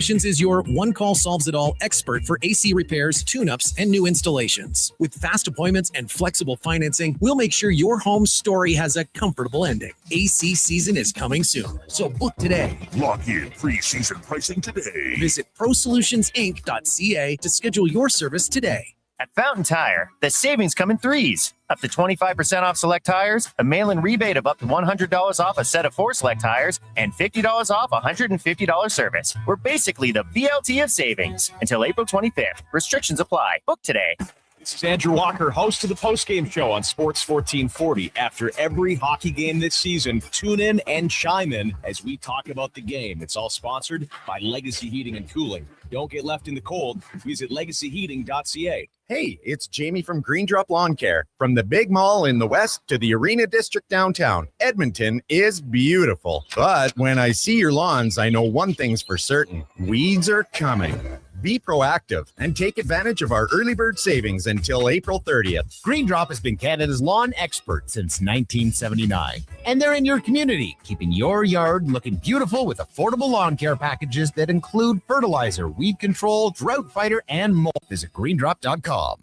Solutions is your one-call-solves-it-all expert for AC repairs, tune-ups, and new installations. With fast appointments and flexible financing, we'll make sure your home story has a comfortable ending. AC season is coming soon, so book today. Lock in pre-season pricing today. Visit prosolutionsinc.ca to schedule your service today. At Fountain Tire, the savings come in threes. Up to 25% off select tires, a mail-in rebate of up to $100 off a set of 4 select tires, and $50 off a $150 service. We're basically the BLT of savings. Until April 25th. Restrictions apply. Book today. This is Andrew Walker, host of the postgame show on Sports 1440. After every hockey game this season, tune in and chime in as we talk about the game. It's all sponsored by Legacy Heating and Cooling. Don't get left in the cold. Visit legacyheating.ca. Hey, it's Jamie from Green Drop Lawn Care. From the big mall in the west to the Arena District downtown, Edmonton is beautiful. But when I see your lawns, I know one thing's for certain. Weeds are coming. Be proactive and take advantage of our early bird savings until April 30th. Green Drop has been Canada's lawn expert since 1979. And they're in your community, keeping your yard looking beautiful with affordable lawn care packages that include fertilizer, weed control, drought fighter, and more. Visit greendrop.com.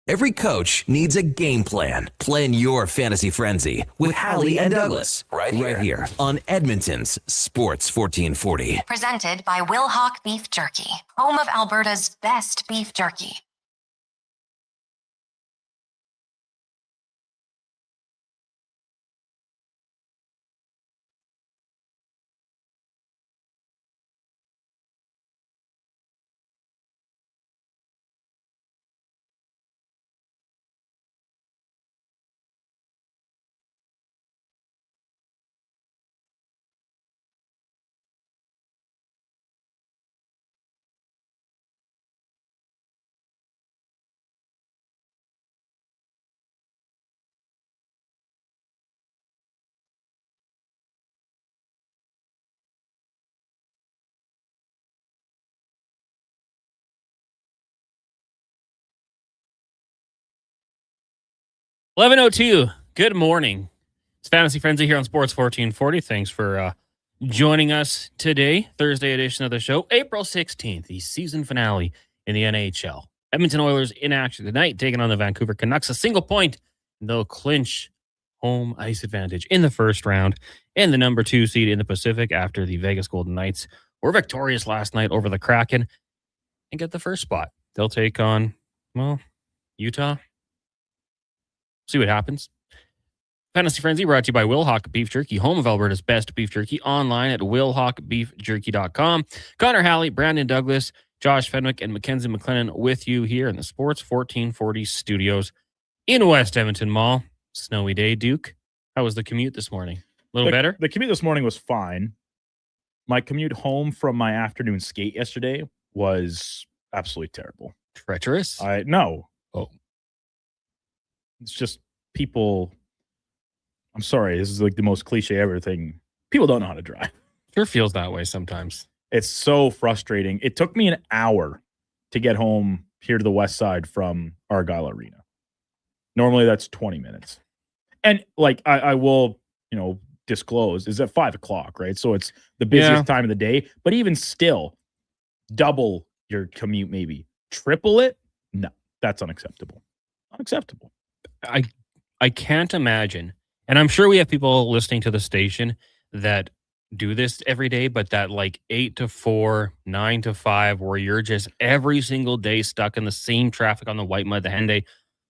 Every coach needs a game plan. Plan your fantasy frenzy with Halley and Douglas right here on Edmonton's Sports 1440. Presented by Wilhauk Beef Jerky, home of Alberta's best beef jerky. $11:02. Good morning. It's Fantasy Frenzy here on Sports 1440. Thanks for joining us today, Thursday edition of the show, April 16th, the season finale in the NHL. Edmonton Oilers in action tonight, taking on the Vancouver Canucks. A single point, and they'll clinch home ice advantage in the first round and the number 2 seed in the Pacific after the Vegas Golden Knights were victorious last night over the Kraken and get the first spot. They'll take on, well, Utah. See what happens. Fantasy Frenzy brought to you by Wilhauk Beef Jerky, home of Alberta's best beef jerky, online at wilhaukbeefjerky.com. Connor Halley, Brandon Douglas, Josh Fenwick, and Mackenzie McLennan with you here in the Sports 1440 studios in West Edmonton Mall. Snowy day, Duke. How was the commute this morning? A little better? The commute this morning was fine. My commute home from my afternoon skate yesterday was absolutely terrible. Treacherous? No. Oh. It's just people. I'm sorry. This is like the most cliche ever thing. People don't know how to drive. Sure feels that way sometimes. It's so frustrating. It took me an hour to get home here to the west side from Argyle Arena. Normally that's 20 minutes. And like I will, disclose is at 5 o'clock, right? So it's the busiest time of the day. But even still, double your commute, maybe triple it. No, that's unacceptable. Unacceptable. I can't imagine, and I'm sure we have people listening to the station that do this every day, but that like 8 to 4, 9 to 5, where you're just every single day stuck in the same traffic on the White Mud, the Henday,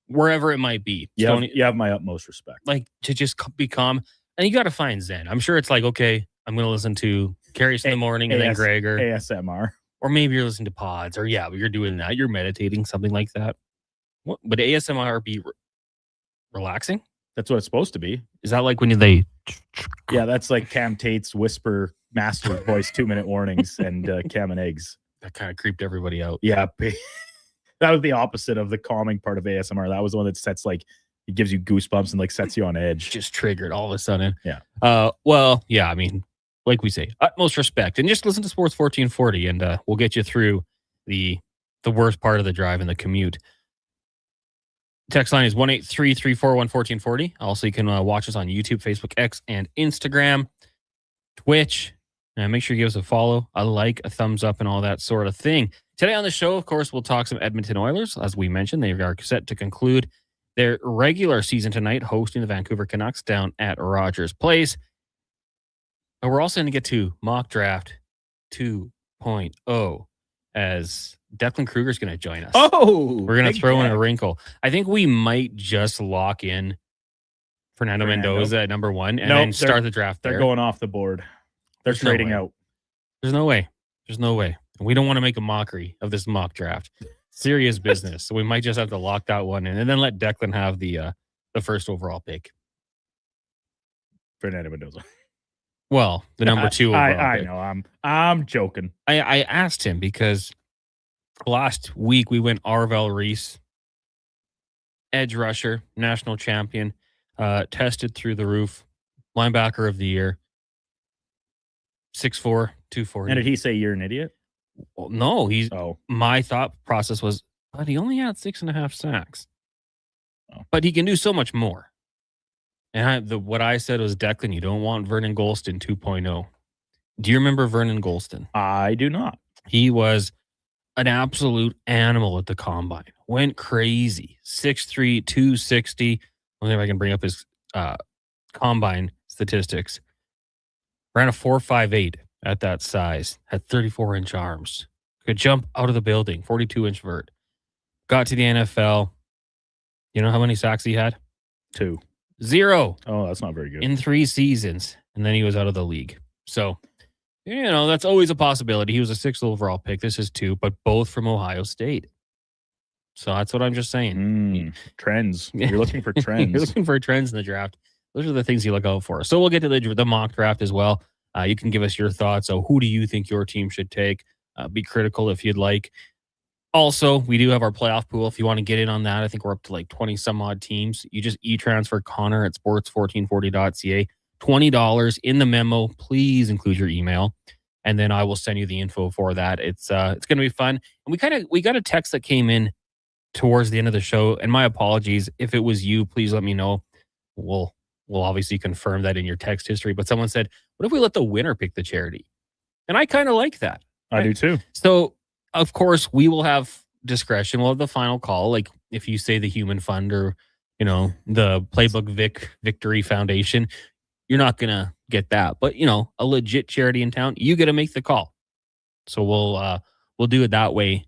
wherever it might be. You have my utmost respect. Like to just be calm, and you got to find Zen. I'm sure it's like, okay, I'm going to listen to Carries in the morning and then Gregor. ASMR. Or maybe you're listening to pods, or but you're doing that. You're meditating, something like that. What, would ASMR be relaxing? That's what it's supposed to be. Is that like when they? Yeah, that's like Cam Tate's whisper master voice 2-minute warnings and Cam and Eggs. That kind of creeped everybody out. Yeah, that was the opposite of the calming part of ASMR. That was the one that sets like it gives you goosebumps and like sets you on edge. Just triggered all of a sudden. Yeah. Well, yeah. I mean, like we say, utmost respect, and just listen to Sports 1440, and we'll get you through the worst part of the drive and the commute. Text line is 1-833-401-1440. Also, you can watch us on YouTube, Facebook, X, and Instagram, Twitch. And make sure you give us a follow, a like, a thumbs up, and all that sort of thing. Today on the show, of course, we'll talk some Edmonton Oilers. As we mentioned, they are set to conclude their regular season tonight, hosting the Vancouver Canucks down at Rogers Place. But we're also going to get to Mock Draft 2.0 as Declan Kruger's going to join us. Oh, we're going to throw in a wrinkle. I think we might just lock in Fernando Mendoza at number 1 and then start the draft there. They're going off the board. They're trading out. There's no way. There's no way. We don't want to make a mockery of this mock draft. Serious business. So we might just have to lock that one in and then let Declan have the first overall pick. Fernando Mendoza. Well, the number 2 overall I pick. know. I'm joking. I asked him because last week we went Arvel Reese, edge rusher, national champion, tested through the roof, linebacker of the year, 6'4", 240. And did he say you're an idiot? Well, no, my thought process was, but he only had 6.5 sacks. Oh. But he can do so much more. And what I said was, Declan, you don't want Vernon Golston 2.0. Do you remember Vernon Golston? I do not. He was an absolute animal at the combine. Went crazy. 6'3", 260. I wonder if I can bring up his combine statistics. Ran a 4.58 at that size. Had 34-inch arms. Could jump out of the building. 42-inch vert. Got to the NFL. You know how many sacks he had? 2. 0. Oh, that's not very good. In 3 seasons. And then he was out of the league. So, that's always a possibility. He was a 6th overall pick. This is 2, but both from Ohio State. So that's what I'm just saying. Trends. You're looking for trends. You're looking for trends in the draft. Those are the things you look out for. So we'll get to the mock draft as well. You can give us your thoughts. So who do you think your team should take? Be critical if you'd like. Also, we do have our playoff pool. If you want to get in on that, I think we're up to like 20 some odd teams. You just e-transfer Connor at sports1440.ca. $20 in the memo. Please include your email, and then I will send you the info for that. It's going to be fun. And we got a text that came in towards the end of the show, and my apologies if it was you. Please let me know. We'll obviously confirm that in your text history. But someone said, "What if we let the winner pick the charity?" And I kind of like that. I do too. So, of course, we will have discretion. We'll have the final call. Like if you say the Human Fund or, the Playbook Victory Foundation, you're not going to get that. But, a legit charity in town, you get to make the call. So we'll do it that way.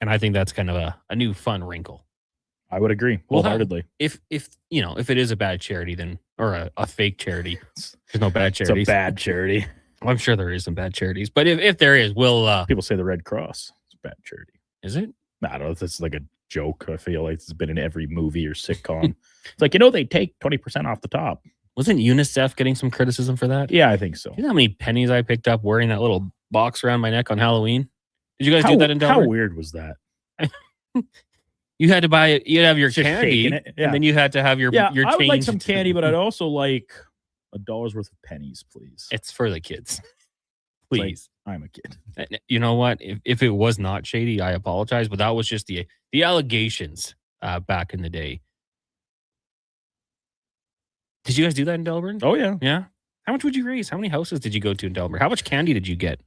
And I think that's kind of a new fun wrinkle. I would agree wholeheartedly. If it is a bad charity, then or a fake charity, there's no bad charities. It's a bad charity. I'm sure there is some bad charities, but if there is, we'll. People say the Red Cross is a bad charity. Is it? I don't know. This is like a joke. I feel like it's been in every movie or sitcom. It's like they take 20% off the top. Wasn't UNICEF getting some criticism for that? Yeah, I think so. You know how many pennies I picked up wearing that little box around my neck on Halloween? Did you guys do that in Delaware? How weird was that? You had to buy it. You'd have your candy, yeah. And then you had to have your change. I would like some candy, but I'd also like $1 worth of pennies, please. It's for the kids. Please. Like, I'm a kid. You know what? If it was not shady, I apologize, but that was just the allegations back in the day. Did you guys do that in Delaware? Oh, yeah. Yeah? How much would you raise? How many houses did you go to in Delaware? How much candy did you get?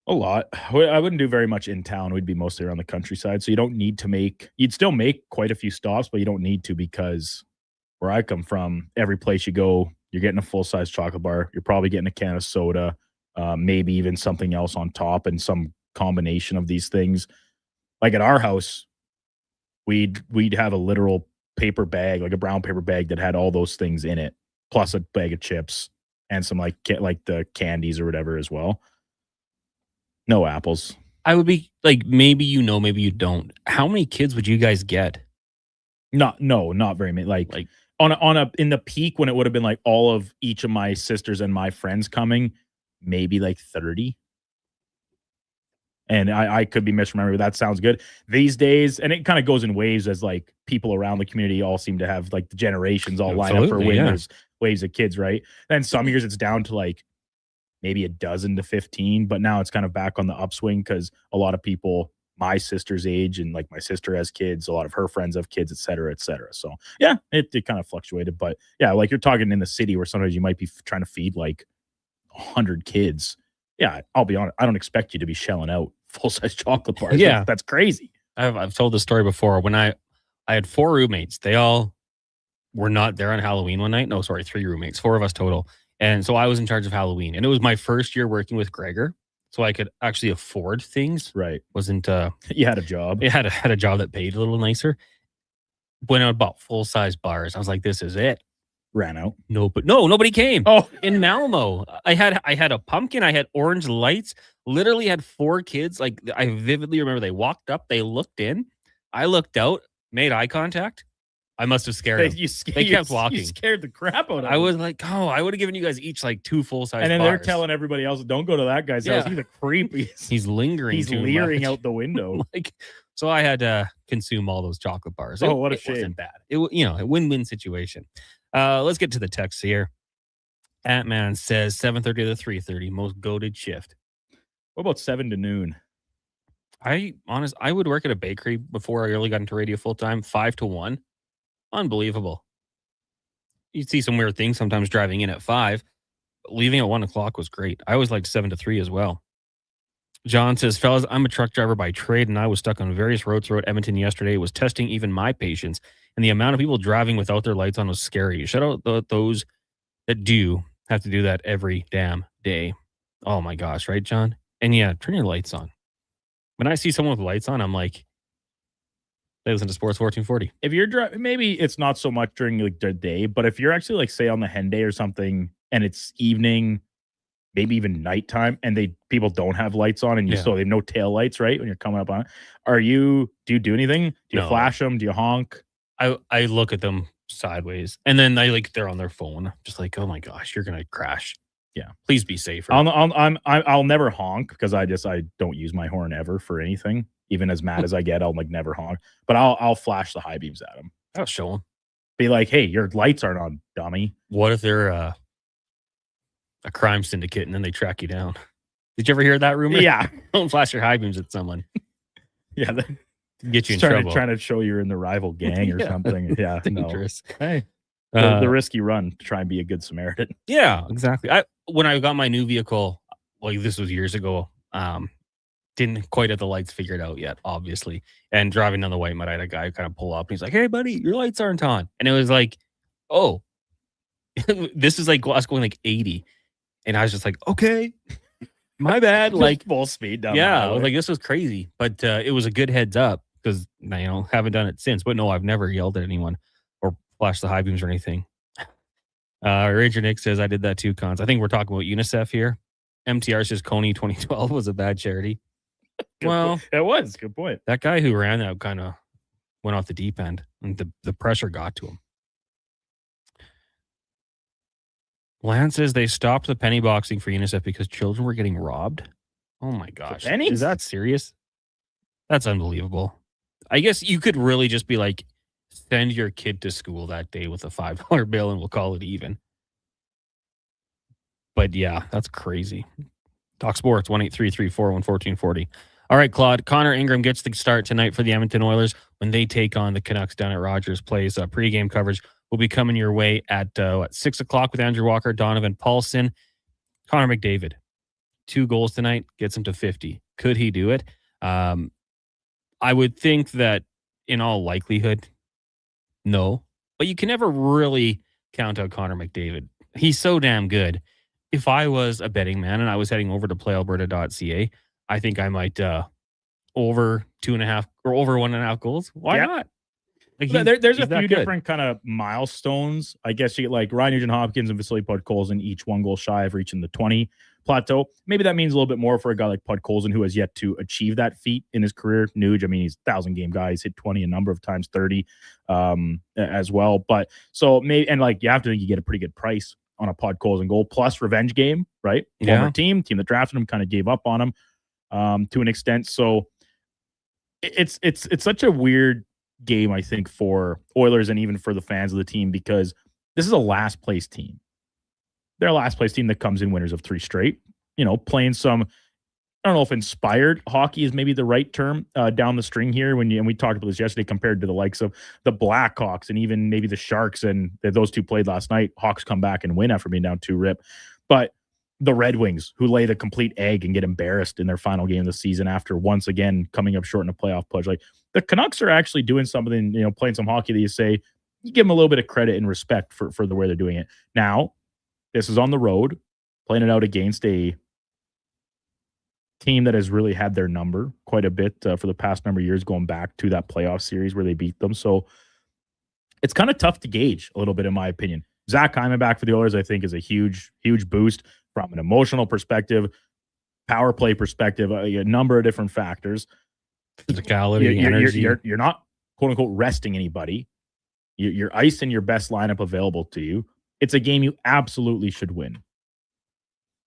A lot. I wouldn't do very much in town. We'd be mostly around the countryside. So you don't need to you'd still make quite a few stops, but you don't need to because where I come from, every place you go, you're getting a full-size chocolate bar. You're probably getting a can of soda, maybe even something else on top and some combination of these things. Like at our house, we'd have a literal paper bag, like a brown paper bag that had all those things in it, plus a bag of chips and some like the candies or whatever as well. No apples. I would be like, maybe maybe you don't. How many kids would you guys get? Not very many. Like on a in the peak when it would have been like all of each of my sisters and my friends coming, maybe like 30. And I could be misremembering, but that sounds good. These days, and it kind of goes in waves as like people around the community all seem to have like the generations all line up for when there's waves of kids, right? Then some years it's down to like maybe a dozen to 15, but now it's kind of back on the upswing because a lot of people my sister's age and like my sister has kids, a lot of her friends have kids, et cetera, et cetera. So yeah, it kind of fluctuated, but yeah, like you're talking in the city where sometimes you might be trying to feed like 100 kids. Yeah, I'll be honest, I don't expect you to be shelling out full-size chocolate bars. Yeah. That's crazy. I've told this story before. When I had 4 roommates, they all were not there on Halloween one night. No, sorry, 3 roommates, 4 of us total. And so I was in charge of Halloween. And it was my first year working with Gregor. So I could actually afford things. Right. Wasn't you had a job. It had a job that paid a little nicer. When I bought full-size bars, I was like, this is it. Ran out. Nobody came. Oh, in Malmo, I had a pumpkin. I had orange lights. Literally had 4 kids. Like I vividly remember, they walked up, they looked in. I looked out, made eye contact. I must have scared them. They kept walking. You scared the crap out of them. I was like, I would have given you guys each like 2 full-size. And then bars. They're telling everybody else, don't go to that guy's house. He's a creep. He's lingering. He's too leering much. out the window. So I had to consume all those chocolate bars. What a it shame. Wasn't bad. A win-win situation. Let's get to the text here. Ant-Man says 7:30 to 3:30, most goated shift. What about 7 to noon? I would work at a bakery before I really got into radio full time. 5 to 1, unbelievable. You'd see some weird things sometimes driving in at 5, but leaving at 1 o'clock was great. I always liked 7 to 3 as well. John says, fellas, I'm a truck driver by trade, and I was stuck on various roads throughout Edmonton yesterday. It was testing even my patience, and the amount of people driving without their lights on was scary. Shout out those that do have to do that every damn day. Oh my gosh, right, John? And yeah, turn your lights on. When I see someone with lights on, I'm like, they listen to Sports 1440. If you're driving, maybe it's not so much during like the day, but if you're actually like, say, on the hen day or something, and it's evening, maybe even nighttime, and people don't have lights on, and so they have no tail lights, right? When you're coming up on it, do you do anything? Do you flash them? Do you honk? I look at them sideways, and then they're on their phone, just like, oh my gosh, you're gonna crash. Yeah, please be safer. I'll never honk because I don't use my horn ever for anything. Even as mad as I get, I'll like never honk. But I'll flash the high beams at them. I'll show them. Be like, hey, your lights aren't on, dummy. What if they're a crime syndicate and then they track you down? Did you ever hear that rumor? Yeah. Don't flash your high beams at someone. Yeah. Get you in trouble. Trying to show you're in the rival gang or something. Yeah. Dangerous. No. Hey. The risky run to try and be a good Samaritan. Yeah, exactly. When I got my new vehicle, like this was years ago, didn't quite have the lights figured out yet, obviously. And driving down the white mud, I had a guy kind of pull up and he's like, hey buddy, your lights aren't on. And it was like, oh, this is like us going like 80. And I was just like, okay, my bad. Like full speed down. Yeah, I was like, this was crazy. But it was a good heads up because haven't done it since. But no, I've never yelled at anyone or flashed the high beams or anything. Ranger Nick says I did that too, Cons. I think we're talking about UNICEF here. MTR says Coney 2012 was a bad charity. Well, it was. Good point. That guy who ran that kind of went off the deep end, and the pressure got to him. Lance says they stopped the penny boxing for UNICEF because children were getting robbed. Oh my gosh. Is that serious? That's unbelievable. I guess you could really just be like, send your kid to school that day with a $5 bill and we'll call it even. But yeah, that's crazy. Talk Sports, 1-833-401-1440. All right, Claude. Connor Ingram gets the start tonight for the Edmonton Oilers when they take on the Canucks down at Rogers Place. Pre-game coverage will be coming your way at 6 o'clock with Andrew Walker, Donovan Paulson. Connor McDavid, 2 goals tonight, gets him to 50. Could he do it? I would think that in all likelihood, no. But you can never really count out Connor McDavid. He's so damn good. If I was a betting man and I was heading over to playalberta.ca, I think I might over 2.5 or over 1.5 goals. Why not? Like there's a few different kind of milestones. I guess you get like Ryan Nugent Hopkins and Vasily Podkolzin, each 1 goal shy of reaching the 20. plateau. Maybe that means a little bit more for a guy like Podkolzin, who has yet to achieve that feat in his career. Nuge, I mean, he's 1,000-game guy. He's hit 20 a number of times, 30 as well. But so maybe, and like you have to think you get a pretty good price on a Podkolzin goal plus revenge game, right? Former team that drafted him kind of gave up on him to an extent. So it's such a weird game, I think, for Oilers and even for the fans of the team, because this is a last place team. They're a last place team that comes in winners of 3 straight, playing some, I don't know if inspired hockey is maybe the right term down the string here. And we talked about this yesterday compared to the likes of the Blackhawks and even maybe the Sharks, and those two played last night. Hawks come back and win after being down 2-rip. But the Red Wings, who lay the complete egg and get embarrassed in their final game of the season after once again coming up short in a playoff push. Like, the Canucks are actually doing something, playing some hockey that you say, you give them a little bit of credit and respect for the way they're doing it. Now, this is on the road, playing it out against a team that has really had their number quite a bit for the past number of years, going back to that playoff series where they beat them. So it's kind of tough to gauge a little bit, in my opinion. Zach Hyman back for the Oilers, I think, is a huge, huge boost from an emotional perspective, power play perspective, a number of different factors. Physicality, energy. You're not, quote unquote, resting anybody. You're icing your best lineup available to you. It's a game you absolutely should win.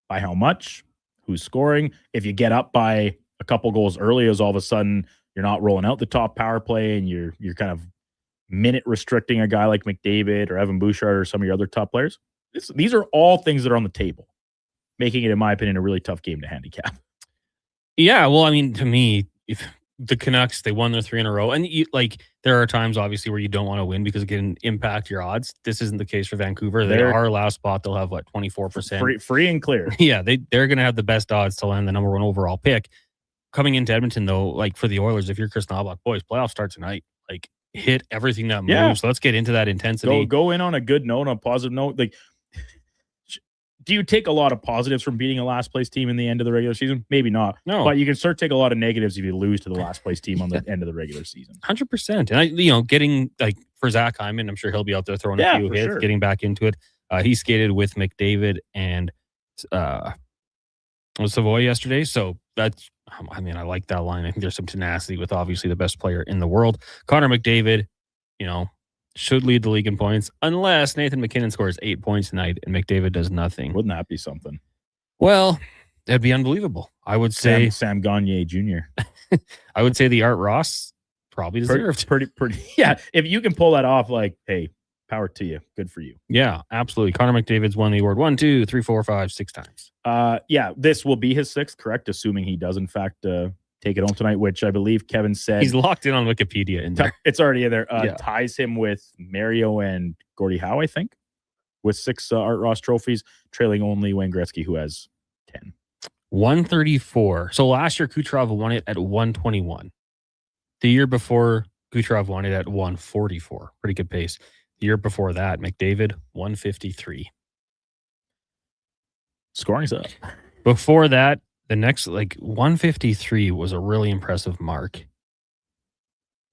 By how much? Who's scoring? If you get up by a couple goals early, as all of a sudden you're not rolling out the top power play and you're kind of minute restricting a guy like McDavid or Evan Bouchard or some of your other top players. These are all things that are on the table, making it, in my opinion, a really tough game to handicap. Yeah, well, I mean, to me, if the Canucks, they won their 3 in a row, and there are times, obviously, where you don't want to win because it can impact your odds. This isn't the case for Vancouver. They are last spot. They'll have 24%, free and clear. Yeah, they're going to have the best odds to land the number 1 overall pick. Coming into Edmonton, though, like for the Oilers, if you're Chris Knoblauch, boys, playoffs start tonight. Like, hit everything that moves. Yeah. So let's get into that intensity. Go in on a good note, on a positive note. Like, do you take a lot of positives from beating a last place team in the end of the regular season? Maybe not. No. But you can start to take a lot of negatives if you lose to the last place team on the end of the regular season. 100%. And getting like for Zach Hyman, I'm sure he'll be out there throwing a few hits, getting back into it. He skated with McDavid and Savoy yesterday. So that's, I mean, I like that line. I think there's some tenacity with obviously the best player in the world. Connor McDavid, should lead the league in points unless Nathan McKinnon scores 8 points tonight and McDavid does nothing. Wouldn't that be something? Well, that'd be unbelievable. I would say Sam Gagner Jr. I would say the Art Ross probably deserved. Pretty. Yeah, if you can pull that off, like, hey, power to you. Good for you. Yeah, absolutely. Connor McDavid's won the award 1, 2, 3, 4, 5, 6 times. Yeah, this will be his 6th, correct? Assuming he does in fact take it home tonight, which I believe Kevin said he's locked in on Wikipedia. In there, it's already in there. Ties him with Mario and Gordie Howe, I think, with 6 Art Ross trophies, trailing only Wayne Gretzky, who has 10. 134. So last year Kucherov won it at 121. The year before, Kucherov won it at 144. Pretty good pace. The year before that, McDavid 153. Scoring's up. Before that, the next, 153 was a really impressive mark.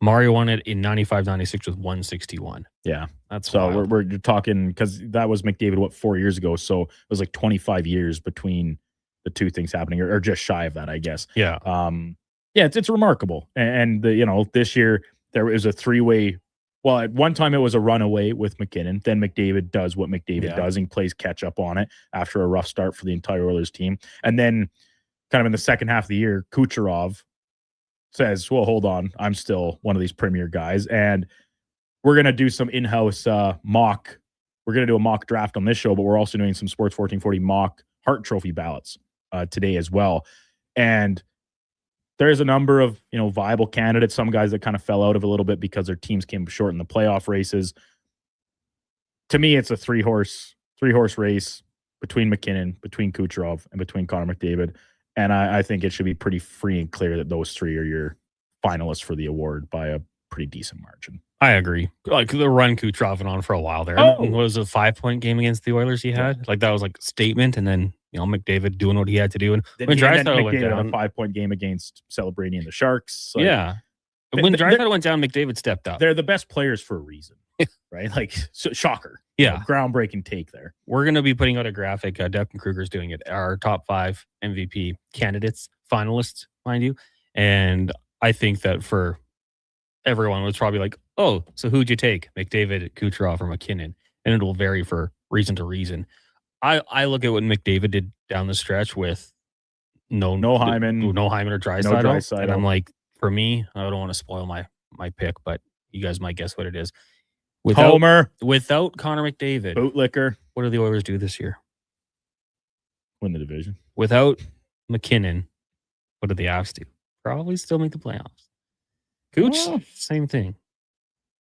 Mario won it in 95-96 with 161. Yeah. That's so wild. we're talking, because that was McDavid, 4 years ago? So it was 25 years between the two things happening, or just shy of that, I guess. Yeah. It's remarkable. And this year there was a 3-way. Well, at one time it was a runaway with McKinnon. Then McDavid does what McDavid does and plays catch up on it after a rough start for the entire Oilers team. And then kind of in the second half of the year, Kucherov says, well, hold on, I'm still one of these premier guys. And we're going to do some in-house mock. We're going to do a mock draft on this show, but we're also doing some Sports 1440 mock Hart Trophy ballots today as well. And there's a number of, viable candidates, some guys that kind of fell out of a little bit because their teams came short in the playoff races. To me, it's a three-horse race between McKinnon, between Kucherov, and between Connor McDavid. And I think it should be pretty free and clear that those 3 are your finalists for the award by a pretty decent margin. I agree. The run Kucherov went on for a while there. Oh. It was a 5-point game against the Oilers he had. That was a statement, and then McDavid doing what he had to do. And when Draisaitl went down, a 5-point game against Celebrini and the Sharks. When Draisaitl went down, McDavid stepped up. They're the best players for a reason. right? Like, shocker. Yeah. Groundbreaking take there. We're going to be putting out a graphic. Declan Kruger's doing it. Our top 5 MVP candidates, finalists, mind you. And I think that for everyone was probably like, oh, so who'd you take? McDavid, Kucherov, or McKinnon? And it'll vary for reason to reason. I look at what McDavid did down the stretch with no Hyman or Draisaitl. And I'm like, for me, I don't want to spoil my pick, but you guys might guess what it is. Without Connor McDavid, bootlicker. What do the Oilers do this year? Win the division. Without McKinnon, what do the Avs do? Probably still make the playoffs. Cooch, same thing.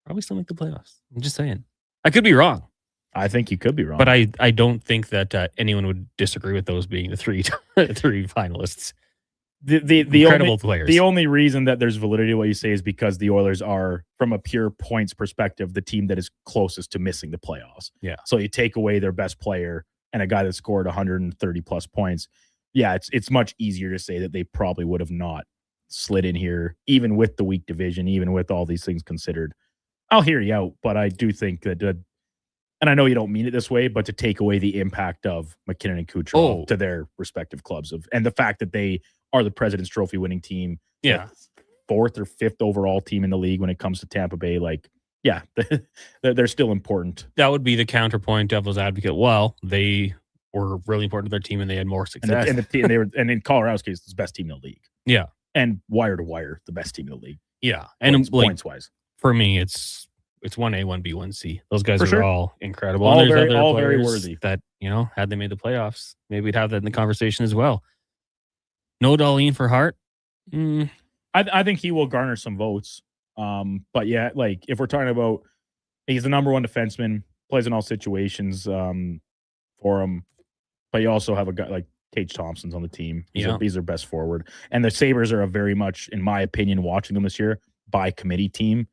Probably still make the playoffs. I'm just saying. I could be wrong. I think you could be wrong. But I don't think that anyone would disagree with those being the three finalists. The incredible players. The only reason that there's validity to what you say is because the Oilers are, from a pure points perspective, the team that is closest to missing the playoffs. Yeah. So you take away their best player and a guy that scored 130 plus points. Yeah, it's much easier to say that they probably would have not slid in here, even with the weak division, even with all these things considered. I'll hear you out, but I do think that, and I know you don't mean it this way, but to take away the impact of McKinnon and Kucherov to their respective clubs, and the fact that they are the President's Trophy winning team, fourth or fifth overall team in the league when it comes to Tampa Bay, like, yeah, they're still important. That would be the counterpoint, devil's advocate. Well, they were really important to their team and they had more success. And in Colorado's case, it's the best team in the league. Yeah. And wire to wire, the best team in the league. Yeah. And points wise. For me, it's 1A, 1B, 1C. Those guys are all incredible. All and there's all other very players worthy. that, had they made the playoffs, maybe we'd have that in the conversation as well. No Darlene for Hart. I think he will garner some votes. But yeah, like if we're talking about, he's the number one defenseman, plays in all situations for him. But you also have a guy like Tage Thompson's on the team. He's their best forward. And the Sabres are a very much, in my opinion, watching them this year, by committee team,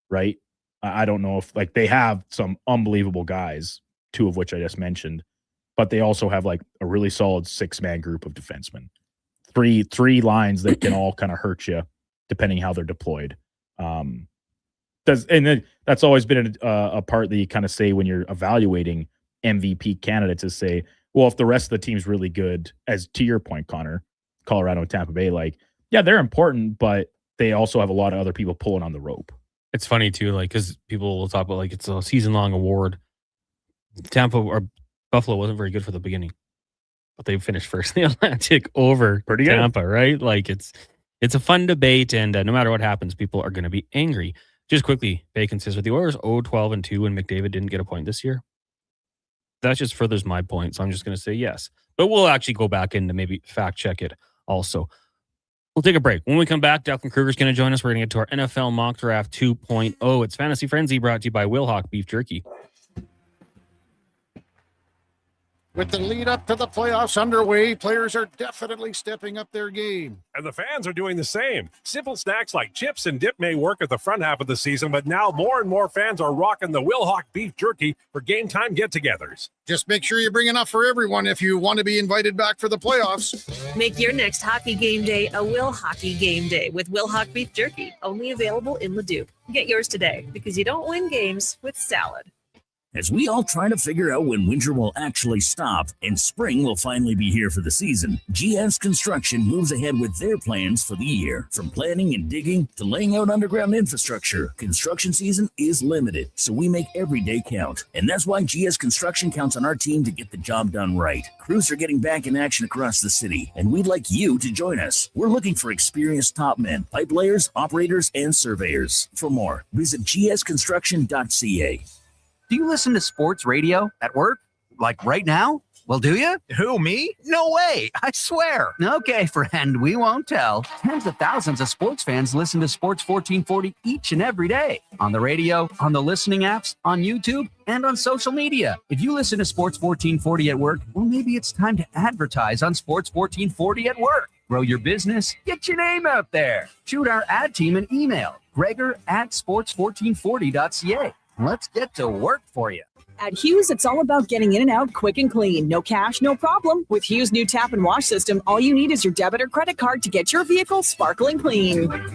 right? I don't know if, like, they have some unbelievable guys, 2 of which I just mentioned, but they also have like a really solid 6-man group of defensemen. Three lines that can all kind of hurt you depending how they're deployed. That's always been a part that you kind of say when you're evaluating MVP candidates, is say, well, if the rest of the team's really good, as to your point, Connor, Colorado and Tampa Bay, like, yeah, they're important, but they also have a lot of other people pulling on the rope. It's funny too, like, because people will talk about like it's a season-long award. Tampa or Buffalo wasn't very good for the beginning, but they finished first in the Atlantic over Tampa, right? Like it's a fun debate, and no matter what happens, people are going to be angry. Just quickly, Bacon says, with the Oilers 0-12-2 and McDavid didn't get a point this year, that just furthers my point, so I'm just going to say yes. But we'll actually go back in to maybe fact check it also. We'll take a break. When we come back, Declan Kruger's going to join us. We're going to get to our NFL Mock Draft 2.0. It's Fantasy Frenzy, brought to you by Wilhock Beef Jerky. With the lead up to the playoffs underway, players are definitely stepping up their game. And the fans are doing the same. Simple snacks like chips and dip may work at the front half of the season, but now more and more fans are rocking the Wilhock Beef Jerky for game time get-togethers. Just make sure you bring enough for everyone if you want to be invited back for the playoffs. Make your next hockey game day a Will Hockey game day with Wilhock Beef Jerky, only available in Leduc. Get yours today, because you don't win games with salad. As we all try to figure out when winter will actually stop and spring will finally be here for the season, GS Construction moves ahead with their plans for the year. From planning and digging to laying out underground infrastructure, construction season is limited, so we make every day count. And that's why GS Construction counts on our team to get the job done right. Crews are getting back in action across the city, and we'd like you to join us. We're looking for experienced top men, pipe layers, operators, and surveyors. For more, visit gsconstruction.ca. Do you listen to sports radio at work? Like right now? Well, do you? Who, me? No way. I swear. Okay, friend, we won't tell. Tens of thousands of sports fans listen to Sports 1440 each and every day. On the radio, on the listening apps, on YouTube, and on social media. If you listen to Sports 1440 at work, well, maybe it's time to advertise on Sports 1440 at work. Grow your business. Get your name out there. Shoot our ad team an email. Gregor@sports1440.ca. Let's get to work for you. At Hughes, it's all about getting in and out quick and clean. No cash, no problem. With Hughes' new tap and wash system, all you need is your debit or credit card to get your vehicle sparkling clean. Find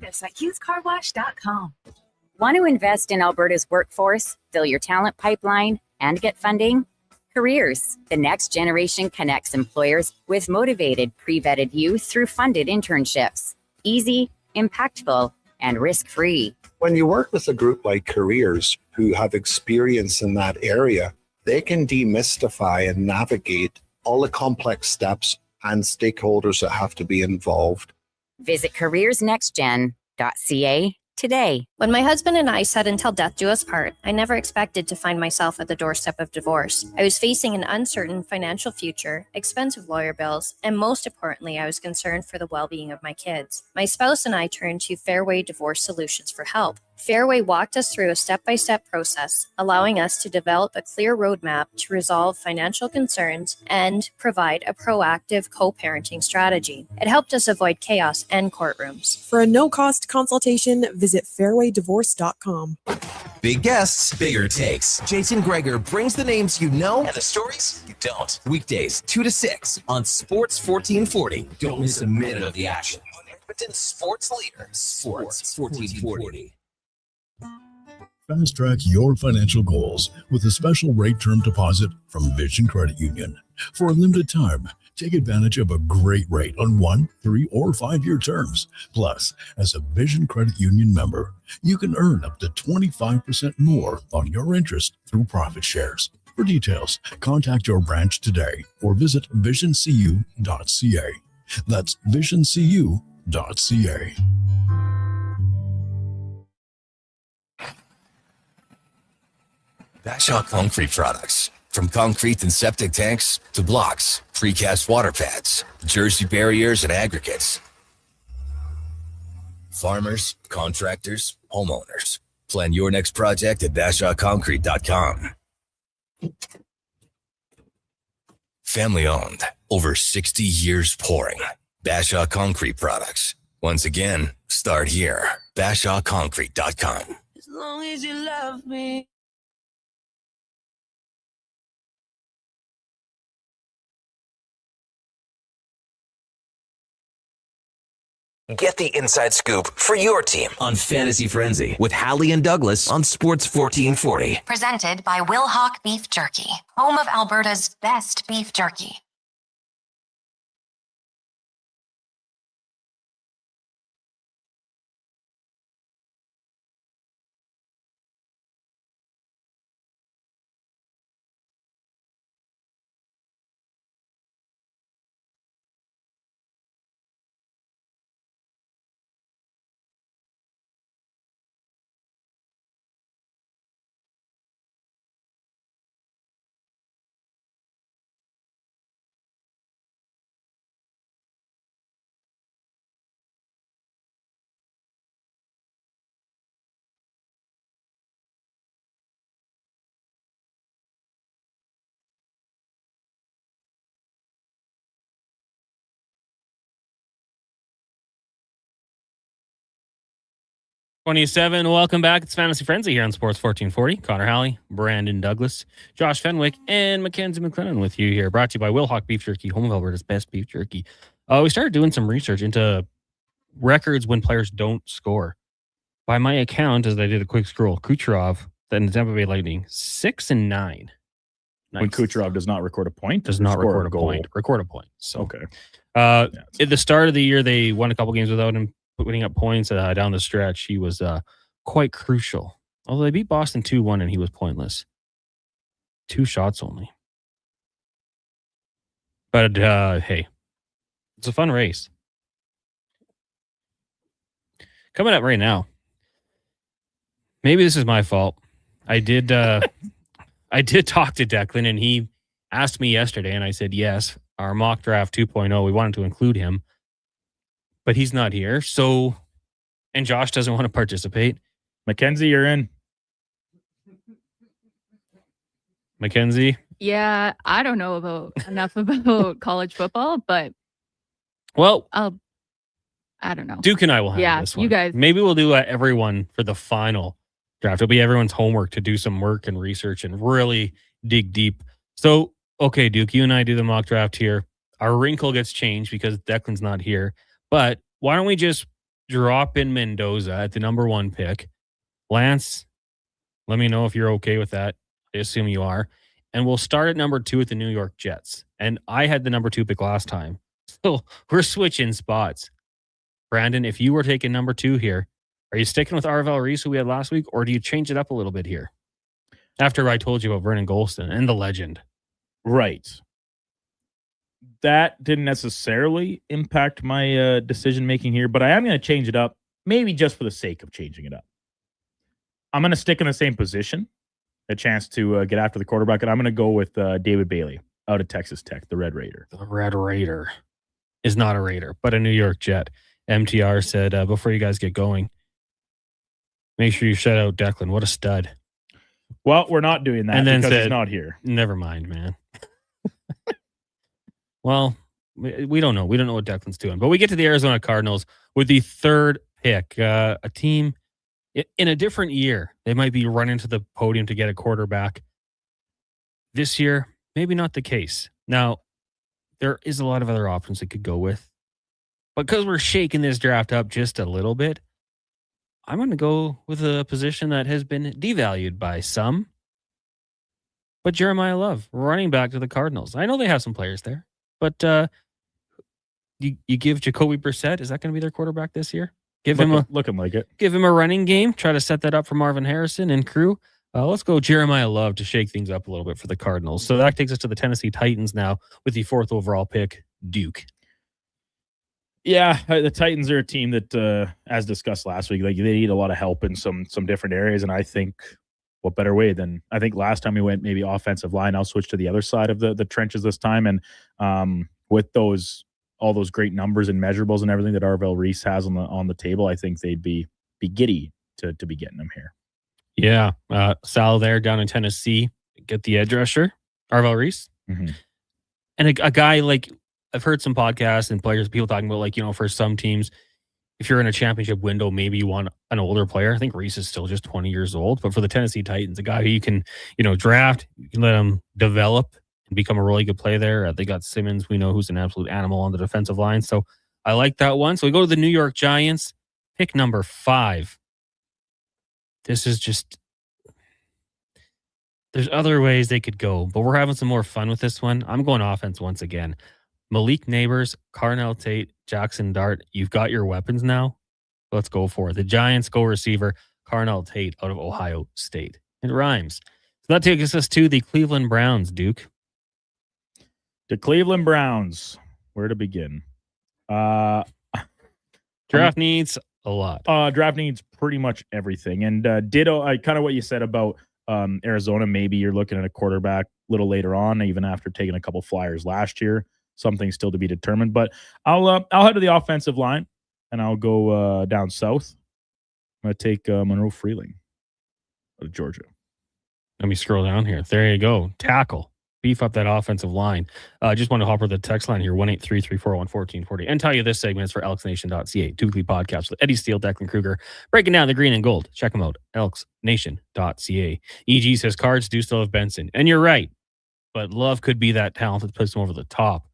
us at HughesCarWash.com. Want to invest in Alberta's workforce, fill your talent pipeline, and get funding? Careers, the next generation connects employers with motivated, pre-vetted youth through funded internships. Easy, impactful, and risk-free. When you work with a group like Careers who have experience in that area, they can demystify and navigate all the complex steps and stakeholders that have to be involved. Visit careersnextgen.ca today. When my husband and I said until death do us part, I never expected to find myself at the doorstep of divorce. I was facing an uncertain financial future, expensive lawyer bills, and most importantly, I was concerned for the well-being of my kids. My spouse and I turned to Fairway Divorce Solutions for help. Fairway walked us through a step-by-step process, allowing us to develop a clear roadmap to resolve financial concerns and provide a proactive co-parenting strategy. It helped us avoid chaos and courtrooms. For a no-cost consultation, visit fairwaydivorce.com. Big guests, bigger takes. Jason Greger brings the names you know and the stories you don't. Weekdays, 2 to 6 on Sports 1440. Don't miss a minute of the action. Edmonton's sports leader, Sports 1440. Fast track your financial goals with a special rate term deposit from Vision Credit Union. For a limited time, take advantage of a great rate on 1, 3, or 5-year terms. Plus, as a Vision Credit Union member, you can earn up to 25% more on your interest through profit shares. For details, contact your branch today or visit visioncu.ca. That's visioncu.ca. Bashaw Concrete Products. From concrete and septic tanks to blocks, precast water pads, Jersey barriers and aggregates. Farmers, contractors, homeowners. Plan your next project at BashawConcrete.com. Family owned, over 60 years pouring. Bashaw Concrete Products. Once again, start here. BashawConcrete.com. As long as you love me. Get the inside scoop for your team on Fantasy Frenzy with Halley and Douglas on Sports 1440. Presented by Wilhauk Beef Jerky, home of Alberta's best beef jerky. Welcome back. It's Fantasy Frenzy here on Sports 1440. Connor Halley, Brandon Douglas, Josh Fenwick, and Mackenzie McLennan with you here. Brought to you by Wilhauk Beef Jerky, home of Alberta's best beef jerky. We started doing some research into records when players don't score. By my account, as I did a quick scroll, Kucherov, then the Tampa Bay Lightning, 6-9. Nice. When Kucherov does not record a point, does not record a point. Record a point. So, okay. At the start of the year, they won a couple games without him putting up points down the stretch. He was quite crucial. Although they beat Boston 2-1 and he was pointless. 2 shots only. But hey, it's a fun race. Coming up right now. Maybe this is my fault. I did talk to Declan and he asked me yesterday and I said yes. Our mock draft 2.0, we wanted to include him. But he's not here. So, and Josh doesn't want to participate. Mackenzie, you're in. Mackenzie? Yeah, I don't know enough about college football, but well, I don't know. Duke and I will handle this one. You guys. Maybe we'll do everyone for the final draft. It'll be everyone's homework to do some work and research and really dig deep. So, okay, Duke, you and I do the mock draft here. Our wrinkle gets changed because Declan's not here. But why don't we just drop in Mendoza at the number 1 pick? Lance, let me know if you're okay with that. I assume you are. And we'll start at number 2 with the New York Jets. And I had the number 2 pick last time. So we're switching spots. Brandon, if you were taking number 2 here, are you sticking with Arvel Reese, who we had last week, or do you change it up a little bit here? After I told you about Vernon Golston and the legend. Right. That didn't necessarily impact my decision-making here, but I am going to change it up, maybe just for the sake of changing it up. I'm going to stick in the same position, a chance to get after the quarterback, and I'm going to go with David Bailey out of Texas Tech, the Red Raider. The Red Raider is not a Raider, but a New York Jet. MTR said, before you guys get going, make sure you shout out Declan. What a stud. Well, we're not doing that and then because said, he's not here. Never mind, man. Well, we don't know. We don't know what Declan's doing. But we get to the Arizona Cardinals with the 3rd pick. A team in a different year. They might be running to the podium to get a quarterback. This year, maybe not the case. Now, there is a lot of other options they could go with. But because we're shaking this draft up just a little bit, I'm going to go with a position that has been devalued by some. But Jeremiah Love, running back to the Cardinals. I know they have some players there, but you give Jacoby Brissett, is that going to be their quarterback this year? Looking like it. Give him a running game. Try to set that up for Marvin Harrison and crew. Let's go Jeremiah Love to shake things up a little bit for the Cardinals. So that takes us to the Tennessee Titans now with the 4th overall pick, Duke. Yeah, the Titans are a team that, as discussed last week, like they need a lot of help in some different areas, and I think what better way than I think last time we went maybe offensive line. I'll switch to the other side of the trenches this time, and with all those great numbers and measurables and everything that Arvel Reese has on the table, I think they'd be giddy to be getting him here. Yeah, Sal there down in Tennessee, get the edge rusher, Arvel Reese, and a guy like. I've heard some podcasts and people talking about, like, for some teams, if you're in a championship window, maybe you want an older player. I think Reese is still just 20 years old. But for the Tennessee Titans, a guy who you can, draft, you can let him develop and become a really good player there. They got Simmons, we know, who's an absolute animal on the defensive line. So I like that one. So we go to the New York Giants, pick number 5. This is just... There's other ways they could go, but we're having some more fun with this one. I'm going offense once again. Malik Neighbors, Carnell Tate, Jackson Dart. You've got your weapons now. Let's go for it. The Giants go receiver, Carnell Tate out of Ohio State. It rhymes. So that takes us to the Cleveland Browns, Duke. The Cleveland Browns. Where to begin? Draft needs a lot. Draft needs pretty much everything. And ditto, kind of what you said about Arizona. Maybe you're looking at a quarterback a little later on, even after taking a couple flyers last year. Something still to be determined, but I'll head to the offensive line and I'll go down south. I'm gonna take Monroe Freeling out of Georgia. Let me scroll down here. There you go. Tackle. Beef up that offensive line. Just want to hop over the text line here, 1-833-401-1440. And tell you this segment is for elksnation.ca, Weekly podcast with Eddie Steele, Declan Kruger, breaking down the green and gold. Check them out, elksnation.ca. EG says Cards do still have Benson. And you're right, but Love could be that talent that puts him over the top.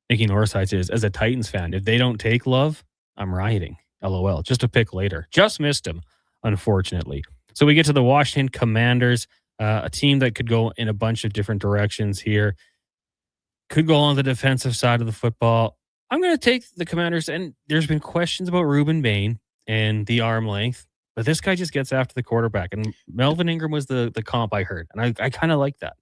Nikki Northside says, as a Titans fan, if they don't take Love, I'm rioting. LOL. Just a pick later. Just missed him, unfortunately. So we get to the Washington Commanders, a team that could go in a bunch of different directions here. Could go on the defensive side of the football. I'm going to take the Commanders, and there's been questions about Reuben Bain and the arm length, but this guy just gets after the quarterback. And Melvin Ingram was the comp I heard, and I kind of like that.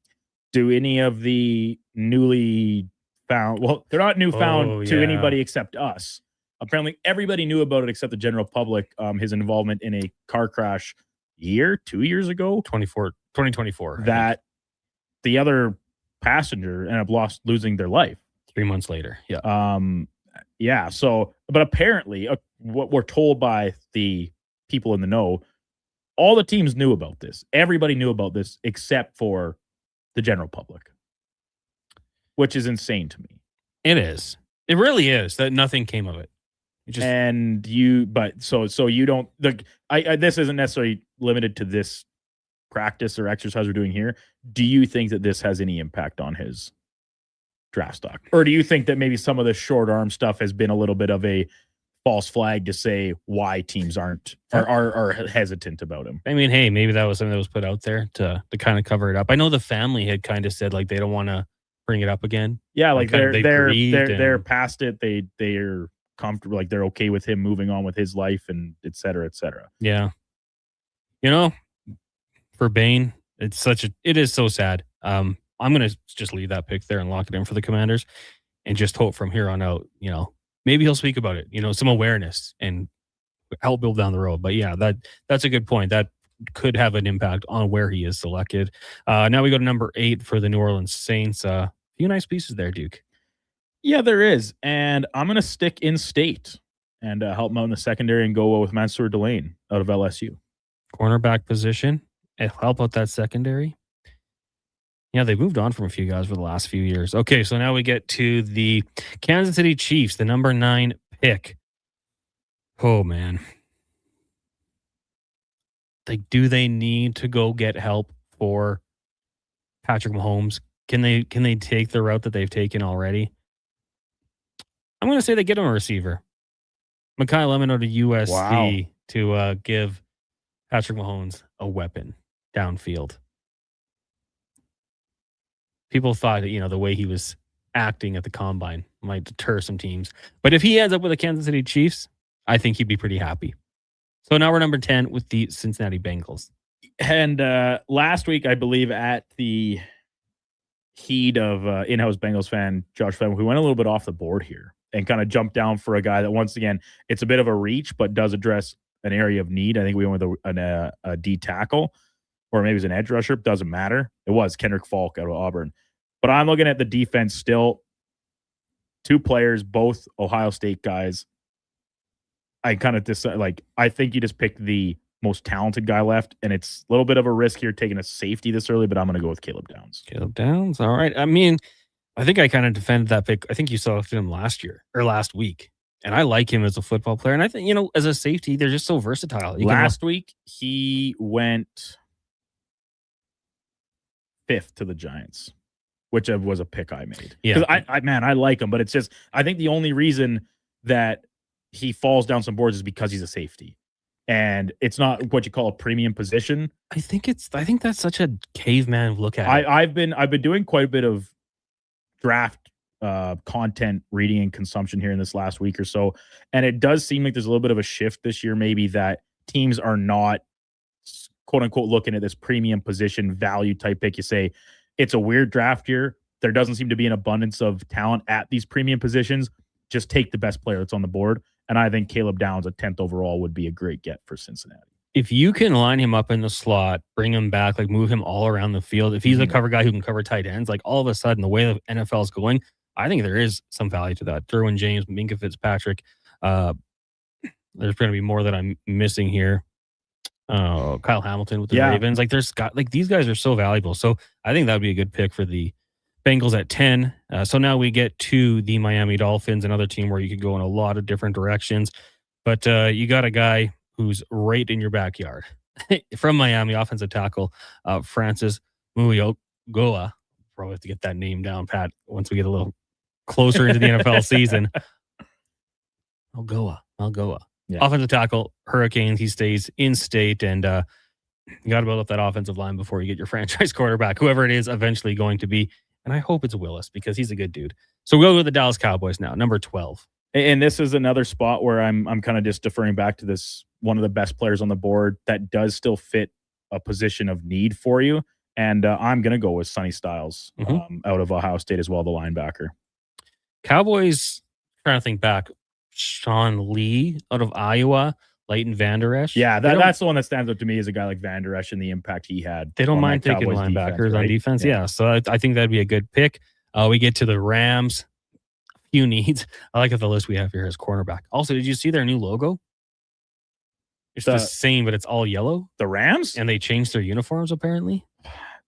Do any of the newly found, well, they're not newfound to anybody except us. Apparently, everybody knew about it except the general public. His involvement in a car crash 2 years ago, 2024. That the other passenger ended up losing their life 3 months later. Yeah. So, but apparently, what we're told by the people in the know, all the teams knew about this. Everybody knew about this except for the general public, which is insane to me. It is. It really is that nothing came of it. and you, but so you don't. This isn't necessarily limited to this practice or exercise we're doing here. Do you think that this has any impact on his draft stock, or do you think that maybe some of the short arm stuff has been a little bit of a false flag to say why teams are hesitant about him? I mean, hey, maybe that was something that was put out there to kind of cover it up. I know the family had kind of said like they don't want to bring it up again. Yeah, like they're and past it. They're comfortable, like they're okay with him moving on with his life and et cetera, et cetera. Yeah. For Bain, it is so sad. I'm going to just leave that pick there and lock it in for the Commanders and just hope from here on out, maybe he'll speak about it, some awareness and help build down the road. But yeah, that's a good point. That could have an impact on where he is selected. Now we go to number 8 for the New Orleans Saints. A few nice pieces there, Duke. Yeah, there is. And I'm going to stick in state and help him out in the secondary and go with Mansour Delane out of LSU. Cornerback position. Help out that secondary. Yeah, they moved on from a few guys for the last few years. Okay, so now we get to the Kansas City Chiefs, the number 9 pick. Oh, man. Do they need to go get help for Patrick Mahomes? Can they take the route that they've taken already? I'm going to say they get him a receiver. Mekhi Lemon out of USC to give Patrick Mahomes a weapon downfield. People thought, the way he was acting at the combine might deter some teams. But if he ends up with the Kansas City Chiefs, I think he'd be pretty happy. So now we're number 10 with the Cincinnati Bengals. And last week, I believe at the heat of in-house Bengals fan Josh Fenwick, we went a little bit off the board here and kind of jumped down for a guy that, once again, it's a bit of a reach, but does address an area of need. I think we went with a D tackle, or maybe it was an edge rusher. Doesn't matter. It was Kendrick Falk out of Auburn. But I'm looking at the defense still. 2 players, both Ohio State guys. I kind of decide, I think you just pick the most talented guy left, and it's a little bit of a risk here taking a safety this early, but I'm going to go with Caleb Downs. Caleb Downs. All right. I mean, I think I kind of defended that pick. I think you saw him last week. And I like him as a football player. And I think, as a safety, they're just so versatile. Last week, he went 5th to the Giants, which was a pick I made. Yeah. Because I like him, but it's just, I think the only reason that he falls down some boards is because he's a safety. And it's not what you call a premium position. I think that's such a caveman look at it. I've been doing quite a bit of draft content reading and consumption here in this last week or so, and it does seem like there's a little bit of a shift this year, maybe, that teams are not quote unquote looking at this premium position value type pick. You say it's a weird draft year. There doesn't seem to be an abundance of talent at these premium positions. Just take the best player that's on the board. And I think Caleb Downs at 10th overall would be a great get for Cincinnati. If you can line him up in the slot, bring him back, move him all around the field, if he's a cover guy who can cover tight ends, all of a sudden the way the NFL is going, I think there is some value to that. Derwin James, Minkah Fitzpatrick. There's going to be more that I'm missing here. Kyle Hamilton with the Ravens. These guys are so valuable. So I think that would be a good pick for the Bengals at 10. So now we get to the Miami Dolphins, another team where you could go in a lot of different directions. But you got a guy who's right in your backyard. From Miami, offensive tackle, Francis Muyogoa. Probably have to get that name down, Pat, once we get a little closer into the NFL season. Algoa. Yeah. Offensive tackle, Hurricanes. He stays in state, and you got to build up that offensive line before you get your franchise quarterback, whoever it is eventually going to be. And I hope it's Willis because he's a good dude. So we'll go with the Dallas Cowboys now, number 12. And this is another spot where I'm kind of just deferring back to this, one of the best players on the board that does still fit a position of need for you. And I'm going to go with Sonny Styles out of Ohio State as well, the linebacker. Cowboys, trying to think back, Sean Lee out of Iowa, Leighton Vander Esch. Yeah, that's the one that stands out to me as a guy like Vander Esch and the impact he had. They don't mind taking linebackers on defense. Yeah, so I think that'd be a good pick. We get to the Rams. Few needs. I like that the list we have here is cornerback. Also, did you see their new logo? It's the same, but it's all yellow. The Rams? And they changed their uniforms, apparently.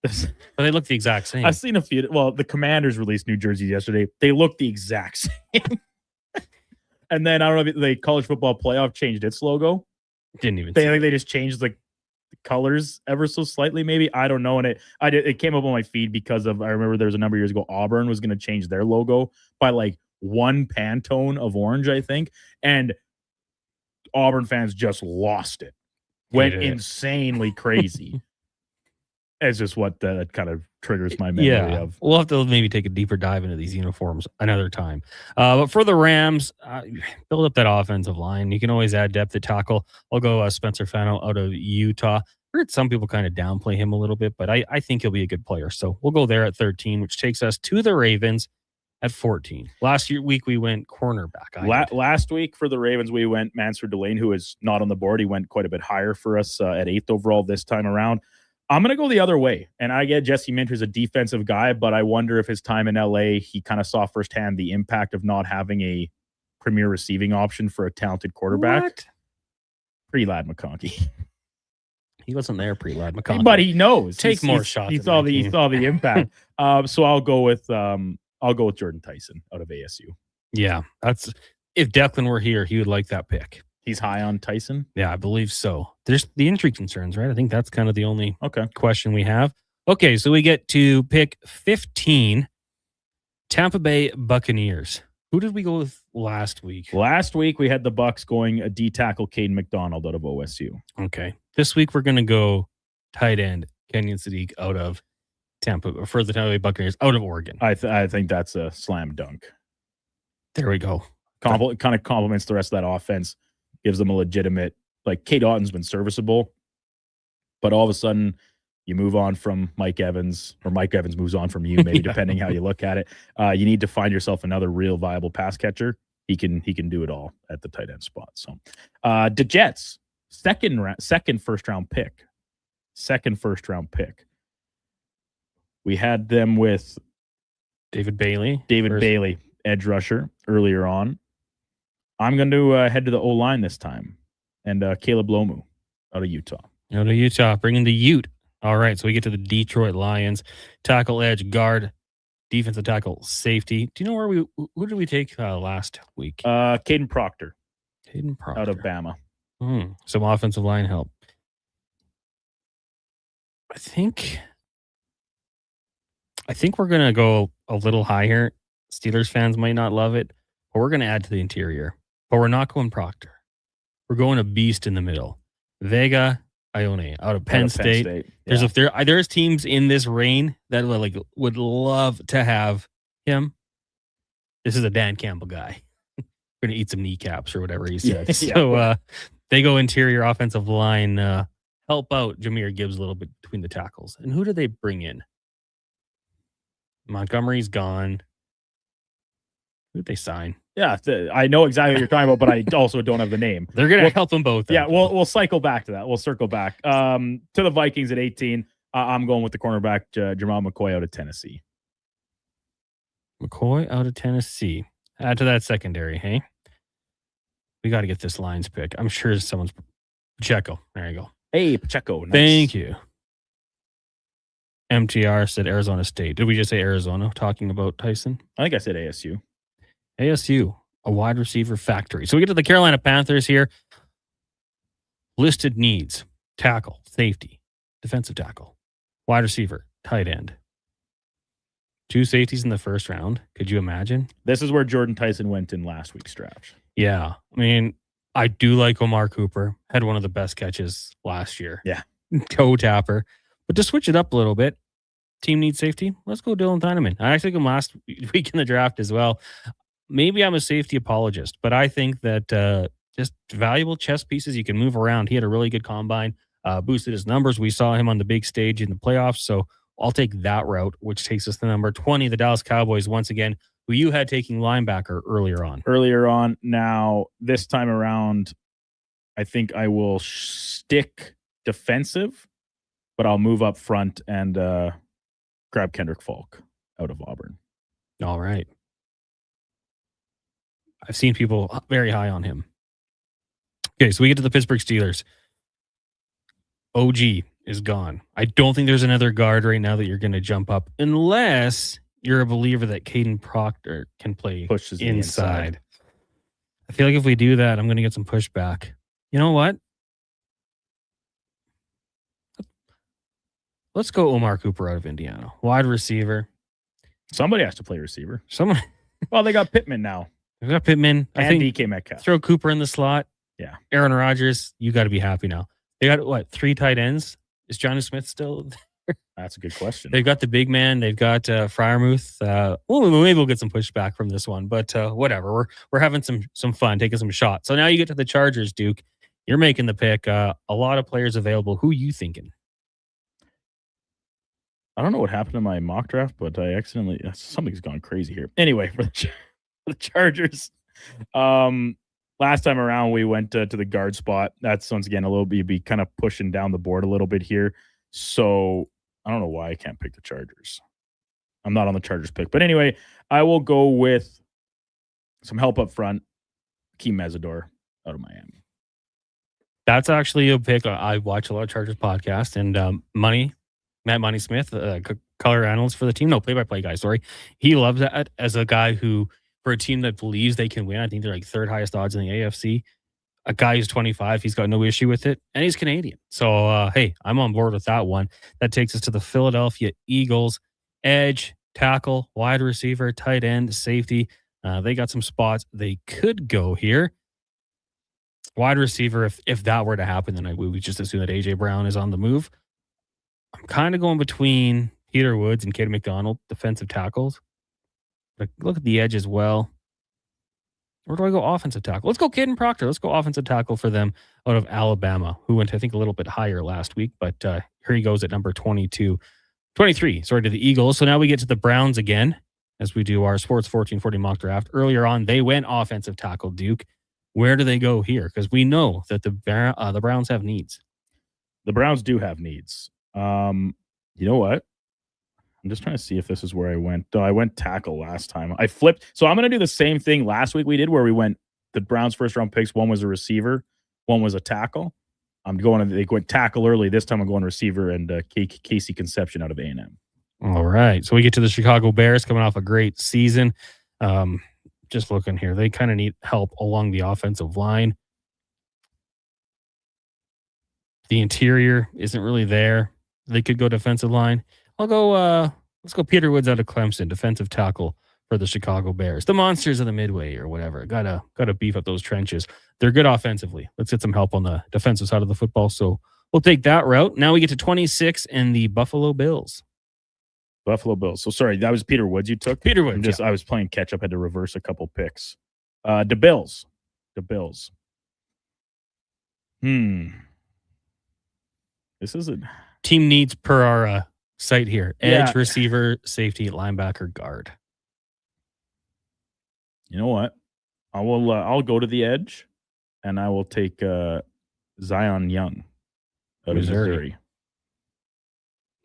But they look the exact same. I've seen a few. Well, the Commanders released new jerseys yesterday. They look the exact same. And then I don't know if the college football playoff changed its logo. Didn't even. They think they just changed like the colors ever so slightly. Maybe I don't know. And it came up on my feed because I remember there was a number of years ago Auburn was going to change their logo by like one Pantone of orange, I think, and Auburn fans just lost it. Went insanely crazy. It's just what that kind of triggers my memory of. We'll have to maybe take a deeper dive into these uniforms another time. But for the Rams, build up that offensive line. You can always add depth at tackle. I'll go Spencer Fano out of Utah. I heard some people kind of downplay him a little bit, but I think he'll be a good player. So we'll go there at 13, which takes us to the Ravens at 14. Last week we went cornerback. Last week for the Ravens, we went Mansur Delane, who is not on the board. He went quite a bit higher for us at 8th overall this time around. I'm going to go the other way. And I get Jesse Minter's a defensive guy, but I wonder if his time in LA, he kind of saw firsthand the impact of not having a premier receiving option for a talented quarterback. What? Pre-Lad McConkey. He wasn't there pre-Lad McConkey. But he knows. Take more shots. He saw the impact. So I'll go with Jordan Tyson out of ASU. Yeah, that's if Declan were here, he would like that pick. He's high on Tyson? Yeah, I believe so. There's the injury concerns, right? I think that's kind of the only question we have. Okay, so we get to pick 15, Tampa Bay Buccaneers. Who did we go with last week? Last week, we had the Bucs going a D-tackle, Caden McDonald out of OSU. Okay. This week, we're going to go tight end, Kenyon Sadiq out of Tampa, for the Tampa Bay Buccaneers out of Oregon. I think that's a slam dunk. There we go. Kind of complements the rest of that offense. Gives them a legitimate, like Kate Otten's been serviceable, but all of a sudden you move on from Mike Evans, or Mike Evans moves on from you, maybe depending how you look at it. You need to find yourself another real viable pass catcher. He can do it all at the tight end spot. So the Jets, second first round pick. We had them with David Bailey, edge rusher earlier on. I'm going to head to the O-line this time. And Caleb Lomu out of Utah. Bringing the Ute. All right, so we get to the Detroit Lions. Tackle, edge, guard, defensive tackle, safety. Do you know who did we take last week? Caden Proctor. Out of Bama. Some offensive line help. I think we're going to go a little higher. Steelers fans might not love it, but we're going to add to the interior. But we're not going Proctor. We're going a beast in the middle. Vega Ione out of Penn State. Yeah. There's teams in this reign that would love to have him. This is a Dan Campbell guy. We're going to eat some kneecaps or whatever he said. Yeah. So they go interior offensive line, help out Jahmyr Gibbs a little bit between the tackles. And who do they bring in? Montgomery's gone. Who did they sign? Yeah, I know exactly what you're talking about, but I also don't have the name. They're going to help them both. Yeah, we'll cycle back to that. We'll circle back to the Vikings at 18. I'm going with the cornerback, Jamal McCoy out of Tennessee. Add to that secondary, hey? We got to get this Lions pick. I'm sure someone's... Pacheco. There you go. Hey, Pacheco. Nice. Thank you. MTR said Arizona State. Did we just say Arizona talking about Tyson? I think I said ASU. ASU, a wide receiver factory. So we get to the Carolina Panthers here. Listed needs: tackle, safety, defensive tackle, wide receiver, tight end. 2 safeties in the first round. Could you imagine? This is where Jordan Tyson went in last week's draft. Yeah. I mean, I do like Omar Cooper. Had one of the best catches last year. Yeah. Toe tapper. But to switch it up a little bit, team needs safety. Let's go Dylan Thieneman. I actually took him last week in the draft as well. Maybe I'm a safety apologist, but I think that just valuable chess pieces, you can move around. He had a really good combine, boosted his numbers. We saw him on the big stage in the playoffs, so I'll take that route, which takes us to number 20, the Dallas Cowboys, once again, who you had taking linebacker earlier on. Now, this time around, I think I will stick defensive, but I'll move up front and grab Kendrick Falk out of Auburn. All right. I've seen people very high on him. Okay, so we get to the Pittsburgh Steelers. OG is gone. I don't think there's another guard right now that you're going to jump up unless you're a believer that Caden Proctor can play pushes inside. I feel like if we do that, I'm going to get some pushback. You know what? Let's go Omar Cooper out of Indiana. Wide receiver. Somebody has to play receiver. Someone. Well, they got Pittman now. They got Pittman. I And think DK Metcalf. throw Cooper in the slot. Yeah. Aaron Rodgers, you got to be happy now. They got, what, 3 tight ends? Is Johnny Smith still there? That's a good question. They've got the big man. They've got Freiermuth. Well, maybe we'll get some pushback from this one, but whatever. We're having some fun, taking some shots. So now you get to the Chargers, Duke. You're making the pick. A lot of players available. Who you thinking? I don't know what happened to my mock draft, but I accidentally something's gone crazy here. Anyway, for the Chargers, last time around we went to the guard spot. That's once again a little bit be kind of pushing down the board a little bit here. So I don't know why I can't pick the Chargers. I'm not on the Chargers pick, but anyway, I will go with some help up front. Keem Mesidor out of Miami. That's actually a pick. I watch a lot of Chargers podcasts, and Matt Money Smith, color analyst for the team. No, play-by-play guy, sorry. He loves that as a guy who, for a team that believes they can win, I think they're like 3rd highest odds in the AFC. A guy who's 25, he's got no issue with it, and he's Canadian. So, hey, I'm on board with that one. That takes us to the Philadelphia Eagles. Edge, tackle, wide receiver, tight end, safety. They got some spots they could go here. Wide receiver, if that were to happen, then we would just assume that A.J. Brown is on the move. I'm kind of going between Peter Woods and Caden McDonald, defensive tackles. But look at the edge as well. Where do I go offensive tackle? Let's go Caden Proctor. Let's go offensive tackle for them out of Alabama, who went, I think, a little bit higher last week. But here he goes at number 23, to the Eagles. So now we get to the Browns again, as we do our Sports 1440 mock draft. Earlier on, they went offensive tackle, Duke. Where do they go here? Because we know that the Browns have needs. The Browns do have needs. You know what? I'm just trying to see if this is where I went. No, I went tackle last time. I flipped. So I'm going to do the same thing last week we did where we went the Browns first round picks. One was a receiver. One was a tackle. They went tackle early. This time I'm going receiver and Casey Conception out of A&M. All right. So we get to the Chicago Bears coming off a great season. Just looking here. They kind of need help along the offensive line. The interior isn't really there. They could go defensive line. I'll go, let's go Peter Woods out of Clemson, defensive tackle for the Chicago Bears. The monsters of the Midway or whatever. Gotta beef up those trenches. They're good offensively. Let's get some help on the defensive side of the football. So we'll take that route. Now we get to 26 and the Buffalo Bills. Buffalo Bills. So sorry, that was Peter Woods you took? Peter Woods. I was playing catch up, had to reverse a couple picks. The Bills. This isn't team needs per our site here. Edge, receiver, safety, linebacker, guard. You know what? I'll go to the edge and I will take Zion Young out of Missouri.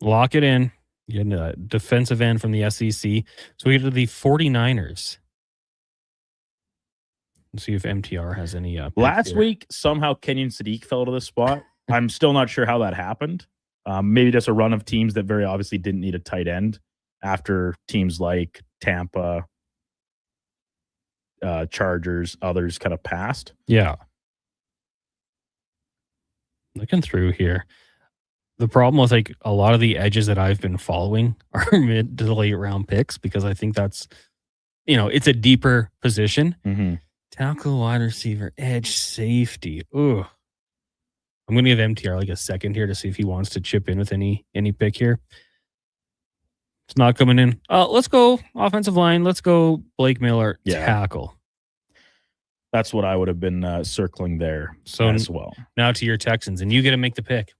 Lock it in. Getting a defensive end from the SEC. So we get to the 49ers. Let's see if MTR has any. Last week, somehow Kenyon Sadiq fell to the spot. I'm still not sure how that happened. Maybe just a run of teams that very obviously didn't need a tight end after teams like Tampa, Chargers, others kind of passed. Yeah. Looking through here. The problem with like a lot of the edges that I've been following are mid to late round picks because I think that's, it's a deeper position. Mm-hmm. Tackle, wide receiver, edge, safety. Ooh. I'm going to give MTR like a second here to see if he wants to chip in with any pick here. It's not coming in. Let's go offensive line. Let's go Blake Miller, tackle. That's what I would have been circling there as well. Now to your Texans, and you get to make the pick.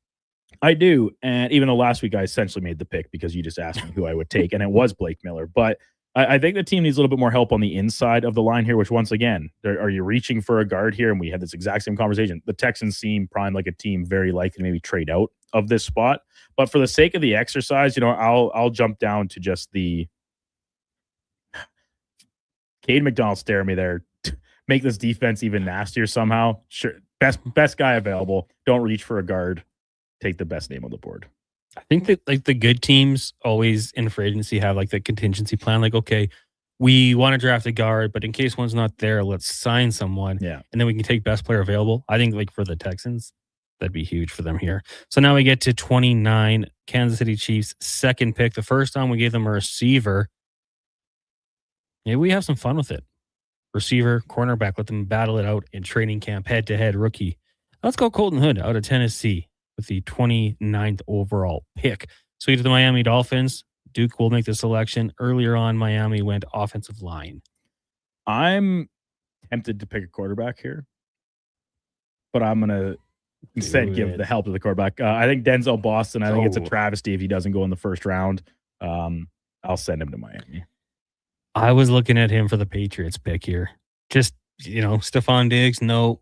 I do. And even though last week I essentially made the pick because you just asked me who I would take, and it was Blake Miller. But I think the team needs a little bit more help on the inside of the line here, which once again, are you reaching for a guard here? And we had this exact same conversation. The Texans seem primed like a team very likely to maybe trade out of this spot. But for the sake of the exercise, I'll jump down to just the Cade McDonald stare at me there. Make this defense even nastier somehow. Sure. Best guy available. Don't reach for a guard. Take the best name on the board. I think that like the good teams always in free agency have like the contingency plan. Like, okay, we want to draft a guard, but in case one's not there, let's sign someone. Yeah. And then we can take best player available. I think like for the Texans, that'd be huge for them here. So now we get to 29, Kansas City Chiefs, second pick. The first time we gave them a receiver. Maybe we have some fun with it. Receiver, cornerback, let them battle it out in training camp, head-to-head rookie. Let's go Colton Hood out of Tennessee with the 29th overall pick. So to the Miami Dolphins. Duke will make the selection. Earlier on, Miami went offensive line. I'm tempted to pick a quarterback here, but I'm going to instead give the help to the quarterback. I think Denzel Boston, I think it's a travesty if he doesn't go in the first round. I'll send him to Miami. I was looking at him for the Patriots pick here. Just, Stephon Diggs, no,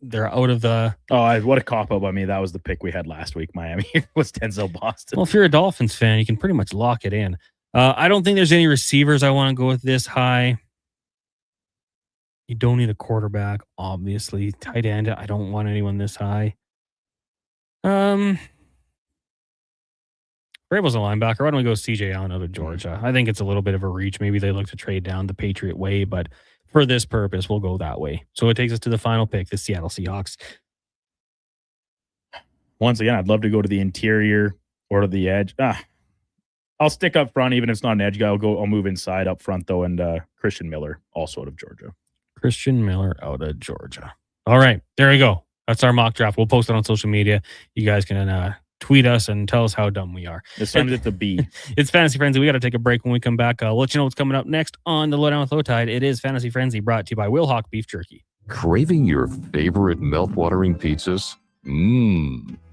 they're out of the... Oh, what a cop-out by me. That was the pick we had last week. Miami was Denzel Boston. Well, if you're a Dolphins fan, you can pretty much lock it in. I don't think there's any receivers I want to go with this high. You don't need a quarterback, obviously. Tight end, I don't want anyone this high. Vrabel's a linebacker. Why don't we go CJ Allen out of Georgia? I think it's a little bit of a reach. Maybe they look to trade down the Patriot way, but for this purpose, we'll go that way. So it takes us to the final pick, the Seattle Seahawks. Once again, I'd love to go to the interior or to the edge. I'll stick up front, even if it's not an edge guy. I'll move inside up front, though, and Christian Miller, also out of Georgia. Christian Miller out of Georgia. All right, there we go. That's our mock draft. We'll post it on social media. You guys can tweet us and tell us how dumb we are. This time it's a B. It's Fantasy Frenzy. We got to take a break. When we come back, we'll let you know what's coming up next on the Lowdown with Lowtide. It is Fantasy Frenzy, brought to you by Wilhock Beef Jerky. Craving your favorite mouth-watering pizzas?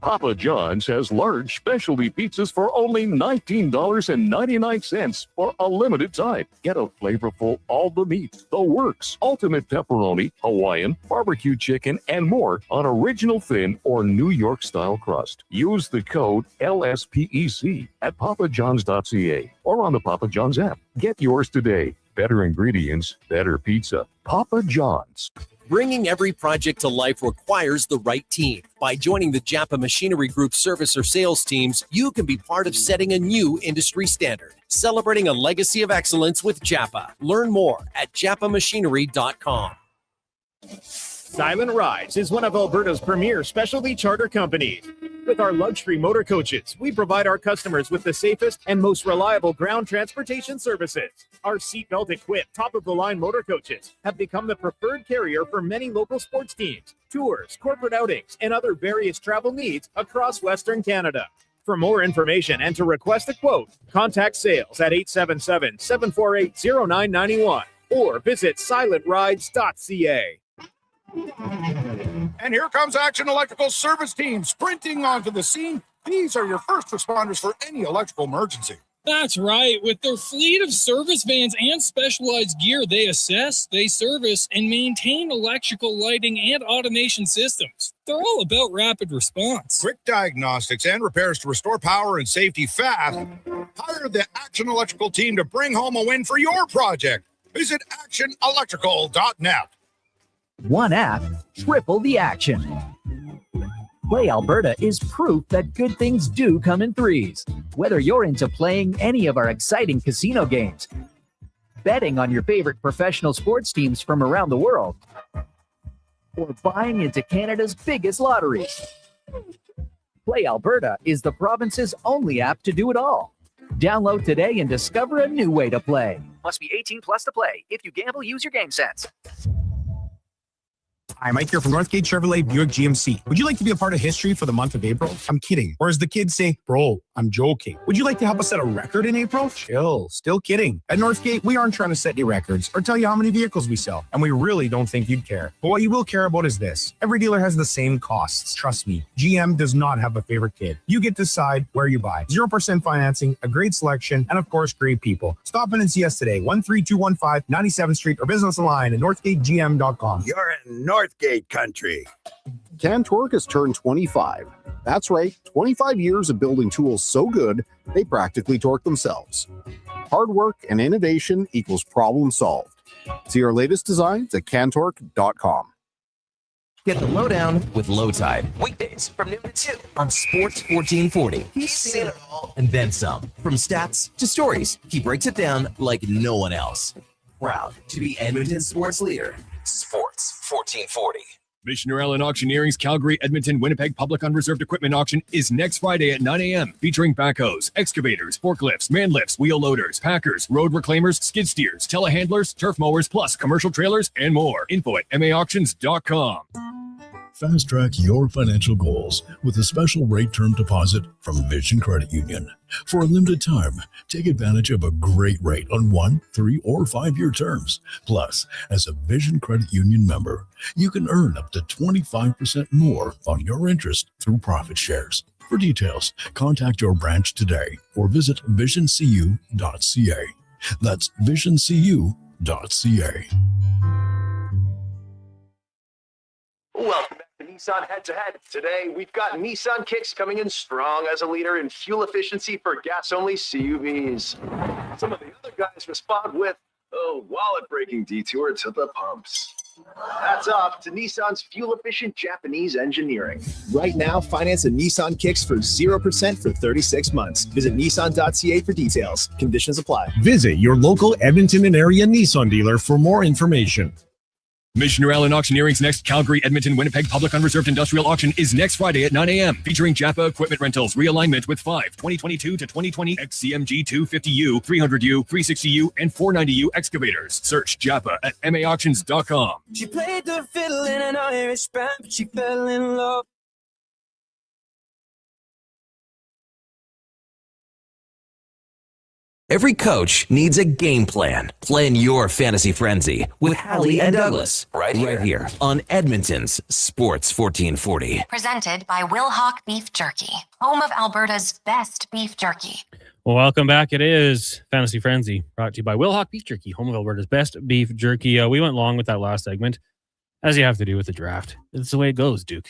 Papa John's has large specialty pizzas for only $19.99 for a limited time. Get a flavorful all the meat, the works, ultimate pepperoni, Hawaiian, barbecue chicken, and more on original thin or New York style crust. Use the code LSPEC at papajohns.ca or on the Papa John's app. Get yours today. Better ingredients, better pizza. Papa John's. Bringing every project to life requires the right team. By joining the Japa Machinery Group service or sales teams, you can be part of setting a new industry standard. Celebrating a legacy of excellence with Japa. Learn more at japamachinery.com. Silent Rides is one of Alberta's premier specialty charter companies. With our luxury motor coaches, we provide our customers with the safest and most reliable ground transportation services. Our seatbelt equipped, top-of-the-line motor coaches have become the preferred carrier for many local sports teams, tours, corporate outings, and other various travel needs across Western Canada. For more information and to request a quote, contact sales at 877-748-0991 or visit silentrides.ca. And here comes Action Electrical Service Team sprinting onto the scene. These are your first responders for any electrical emergency. That's right. With their fleet of service vans and specialized gear, they assess, they service, and maintain electrical lighting and automation systems. They're all about rapid response. Quick diagnostics and repairs to restore power and safety fast. Hire the Action Electrical team to bring home a win for your project. Visit actionelectrical.net. One app, triple the action. Play Alberta is proof that good things do come in threes. Whether you're into playing any of our exciting casino games, betting on your favorite professional sports teams from around the world, or buying into Canada's biggest lotteries, Play Alberta is the province's only app to do it all. Download today and discover a new way to play. Must be 18 plus to play. If you gamble, use your game sense. Hi, Mike here from Northgate Chevrolet Buick GMC. Would you like to be a part of history for the month of April? I'm kidding. Or as the kids say, bro, I'm joking. Would you like to help us set a record in April? Chill. Still kidding. At Northgate, we aren't trying to set any records or tell you how many vehicles we sell, and we really don't think you'd care. But what you will care about is this. Every dealer has the same costs. Trust me, GM does not have a favorite kid. You get to decide where you buy. 0% financing, a great selection, and of course, great people. Stop in and see us today, 13215 97th Street, or business online at northgategm.com. You're in Northgate country. Cantork has turned 25. That's right, 25 years of building tools so good, they practically torque themselves. Hard work and innovation equals problem solved. See our latest designs at cantork.com. Get the lowdown with Low Tide. Weekdays from noon to 2 on Sports 1440. He's seen it all and then some. From stats to stories, he breaks it down like no one else. Proud to be Edmonton's sports leader. Sports 1440. Missioner Allen Auctioneering's Calgary, Edmonton, Winnipeg Public Unreserved Equipment Auction is next Friday at 9 a.m. featuring backhoes, excavators, forklifts, man lifts, wheel loaders, packers, road reclaimers, skid steers, telehandlers, turf mowers, plus commercial trailers and more. Info at maauctions.com. Fast track your financial goals with a special rate term deposit from Vision Credit Union. For a limited time, take advantage of a great rate on 1, 3, or 5-year terms. Plus, as a Vision Credit Union member, you can earn up to 25% more on your interest through profit shares. For details, contact your branch today or visit visioncu.ca. That's visioncu.ca. Welcome back to Nissan Head to Head. Today, we've got Nissan Kicks coming in strong as a leader in fuel efficiency for gas-only CUVs. Some of the other guys respond with, oh, wallet-breaking detour to the pumps. That's off to Nissan's fuel-efficient Japanese engineering. Right now, finance a Nissan Kicks for 0% for 36 months. Visit nissan.ca for details. Conditions apply. Visit your local Edmonton and area Nissan dealer for more information. Missioner Allen Auctioneering's next Calgary, Edmonton, Winnipeg Public Unreserved Industrial Auction is next Friday at 9 a.m. featuring Japa equipment rentals, realignment with 5 2022 to 2020 XCMG 250U, 300U, 360U, and 490U excavators. Search Japa at maauctions.com. She played the fiddle in an Irish band, but she fell in love. Every coach needs a game plan. Plan your fantasy frenzy with Halley and Douglas right here on Edmonton's Sports 1440. Presented by Wilhauk Beef Jerky, home of Alberta's best beef jerky. Well, welcome back. It is Fantasy Frenzy, brought to you by Wilhauk Beef Jerky, home of Alberta's best beef jerky. We went long with that last segment, as you have to do with the draft. It's the way it goes, Duke.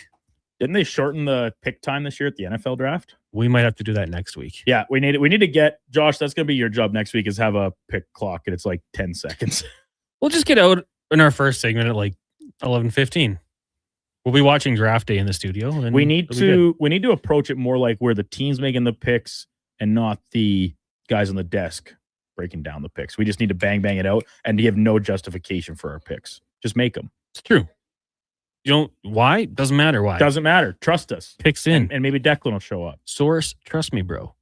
Didn't they shorten the pick time this year at the NFL draft? We might have to do that next week. Yeah, we need to get Josh. That's going to be your job next week. Is have a pick clock and it's like 10 seconds. We'll just get out in our first segment at like 11:15. We'll be watching draft day in the studio. And we need to approach it more like where the team's making the picks and not the guys on the desk breaking down the picks. We just need to bang it out and give no justification for our picks. Just make them. It's true. You don't, why? Doesn't matter why. Doesn't matter. Trust us. Picks in. And maybe Declan will show up. Source, trust me, bro.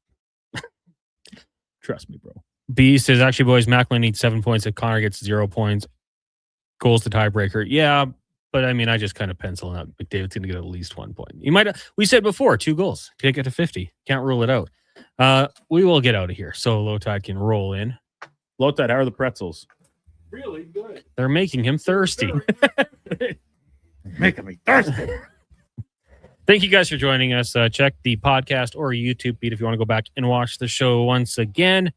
Trust me, bro. B says, actually, boys, Macklin needs 7 points if Connor gets 0 points. Goals to tiebreaker. Yeah, but I mean, I just kind of pencil out McDavid's going to get at least 1 point. You might, we said before, 2 goals. Can't get to 50. Can't rule it out. We will get out of here so Low Tide can roll in. Low Tide, how are the pretzels? Really good. They're making him thirsty. Making me thirsty. Thank you guys for joining us. Check the podcast or YouTube feed if you want to go back and watch the show once again.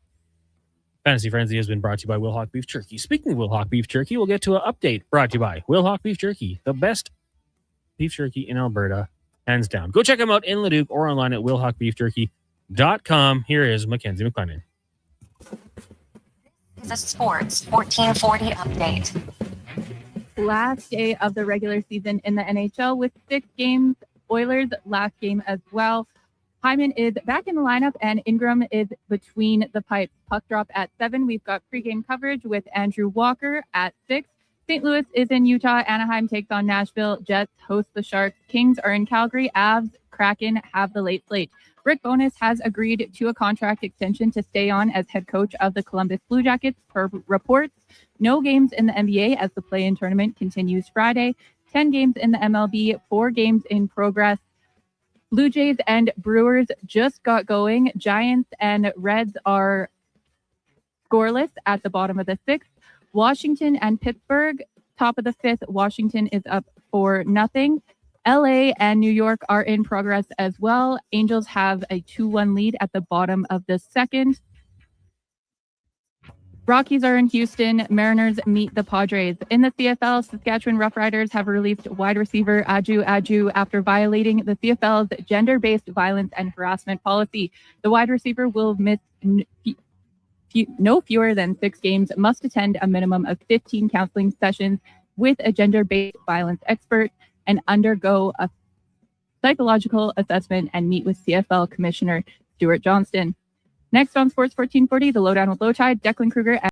Fantasy Frenzy has been brought to you by Wilhauk Beef Jerky. Speaking of Wilhauk Beef Jerky, we'll get to an update brought to you by Wilhauk Beef Jerky, the best beef jerky in Alberta, hands down. Go check them out in Leduc or online at wilhaukbeefjerky.com. Here is Mackenzie McLennan. This is a Sports 1440 update. Last day of the regular season in the NHL with 6 games. Oilers last game as well. Hyman is back in the lineup and Ingram is between the pipes. Puck drop at 7. We've got pregame coverage with Andrew Walker at 6. St. Louis is in Utah. Anaheim takes on Nashville. Jets host the Sharks. Kings are in Calgary. Avs, Kraken have the late slate. Rick Bowness has agreed to a contract extension to stay on as head coach of the Columbus Blue Jackets per reports. No games in the NBA as the play-in tournament continues Friday. 10 games in the MLB, 4 games in progress. Blue Jays and Brewers just got going. Giants and Reds are scoreless at the bottom of the 6th. Washington and Pittsburgh, top of the 5th. Washington is up 4-0. LA and New York are in progress as well. Angels have a 2-1 lead at the bottom of the 2nd. Rockies are in Houston. Mariners meet the Padres. In the CFL, Saskatchewan Roughriders have released wide receiver Aju after violating the CFL's gender-based violence and harassment policy. The wide receiver will miss no fewer than 6 games, must attend a minimum of 15 counseling sessions with a gender-based violence expert, and undergo a psychological assessment and meet with CFL Commissioner Stuart Johnston. Next on Sports 1440, the Lowdown with Low Tide, Declan Kruger.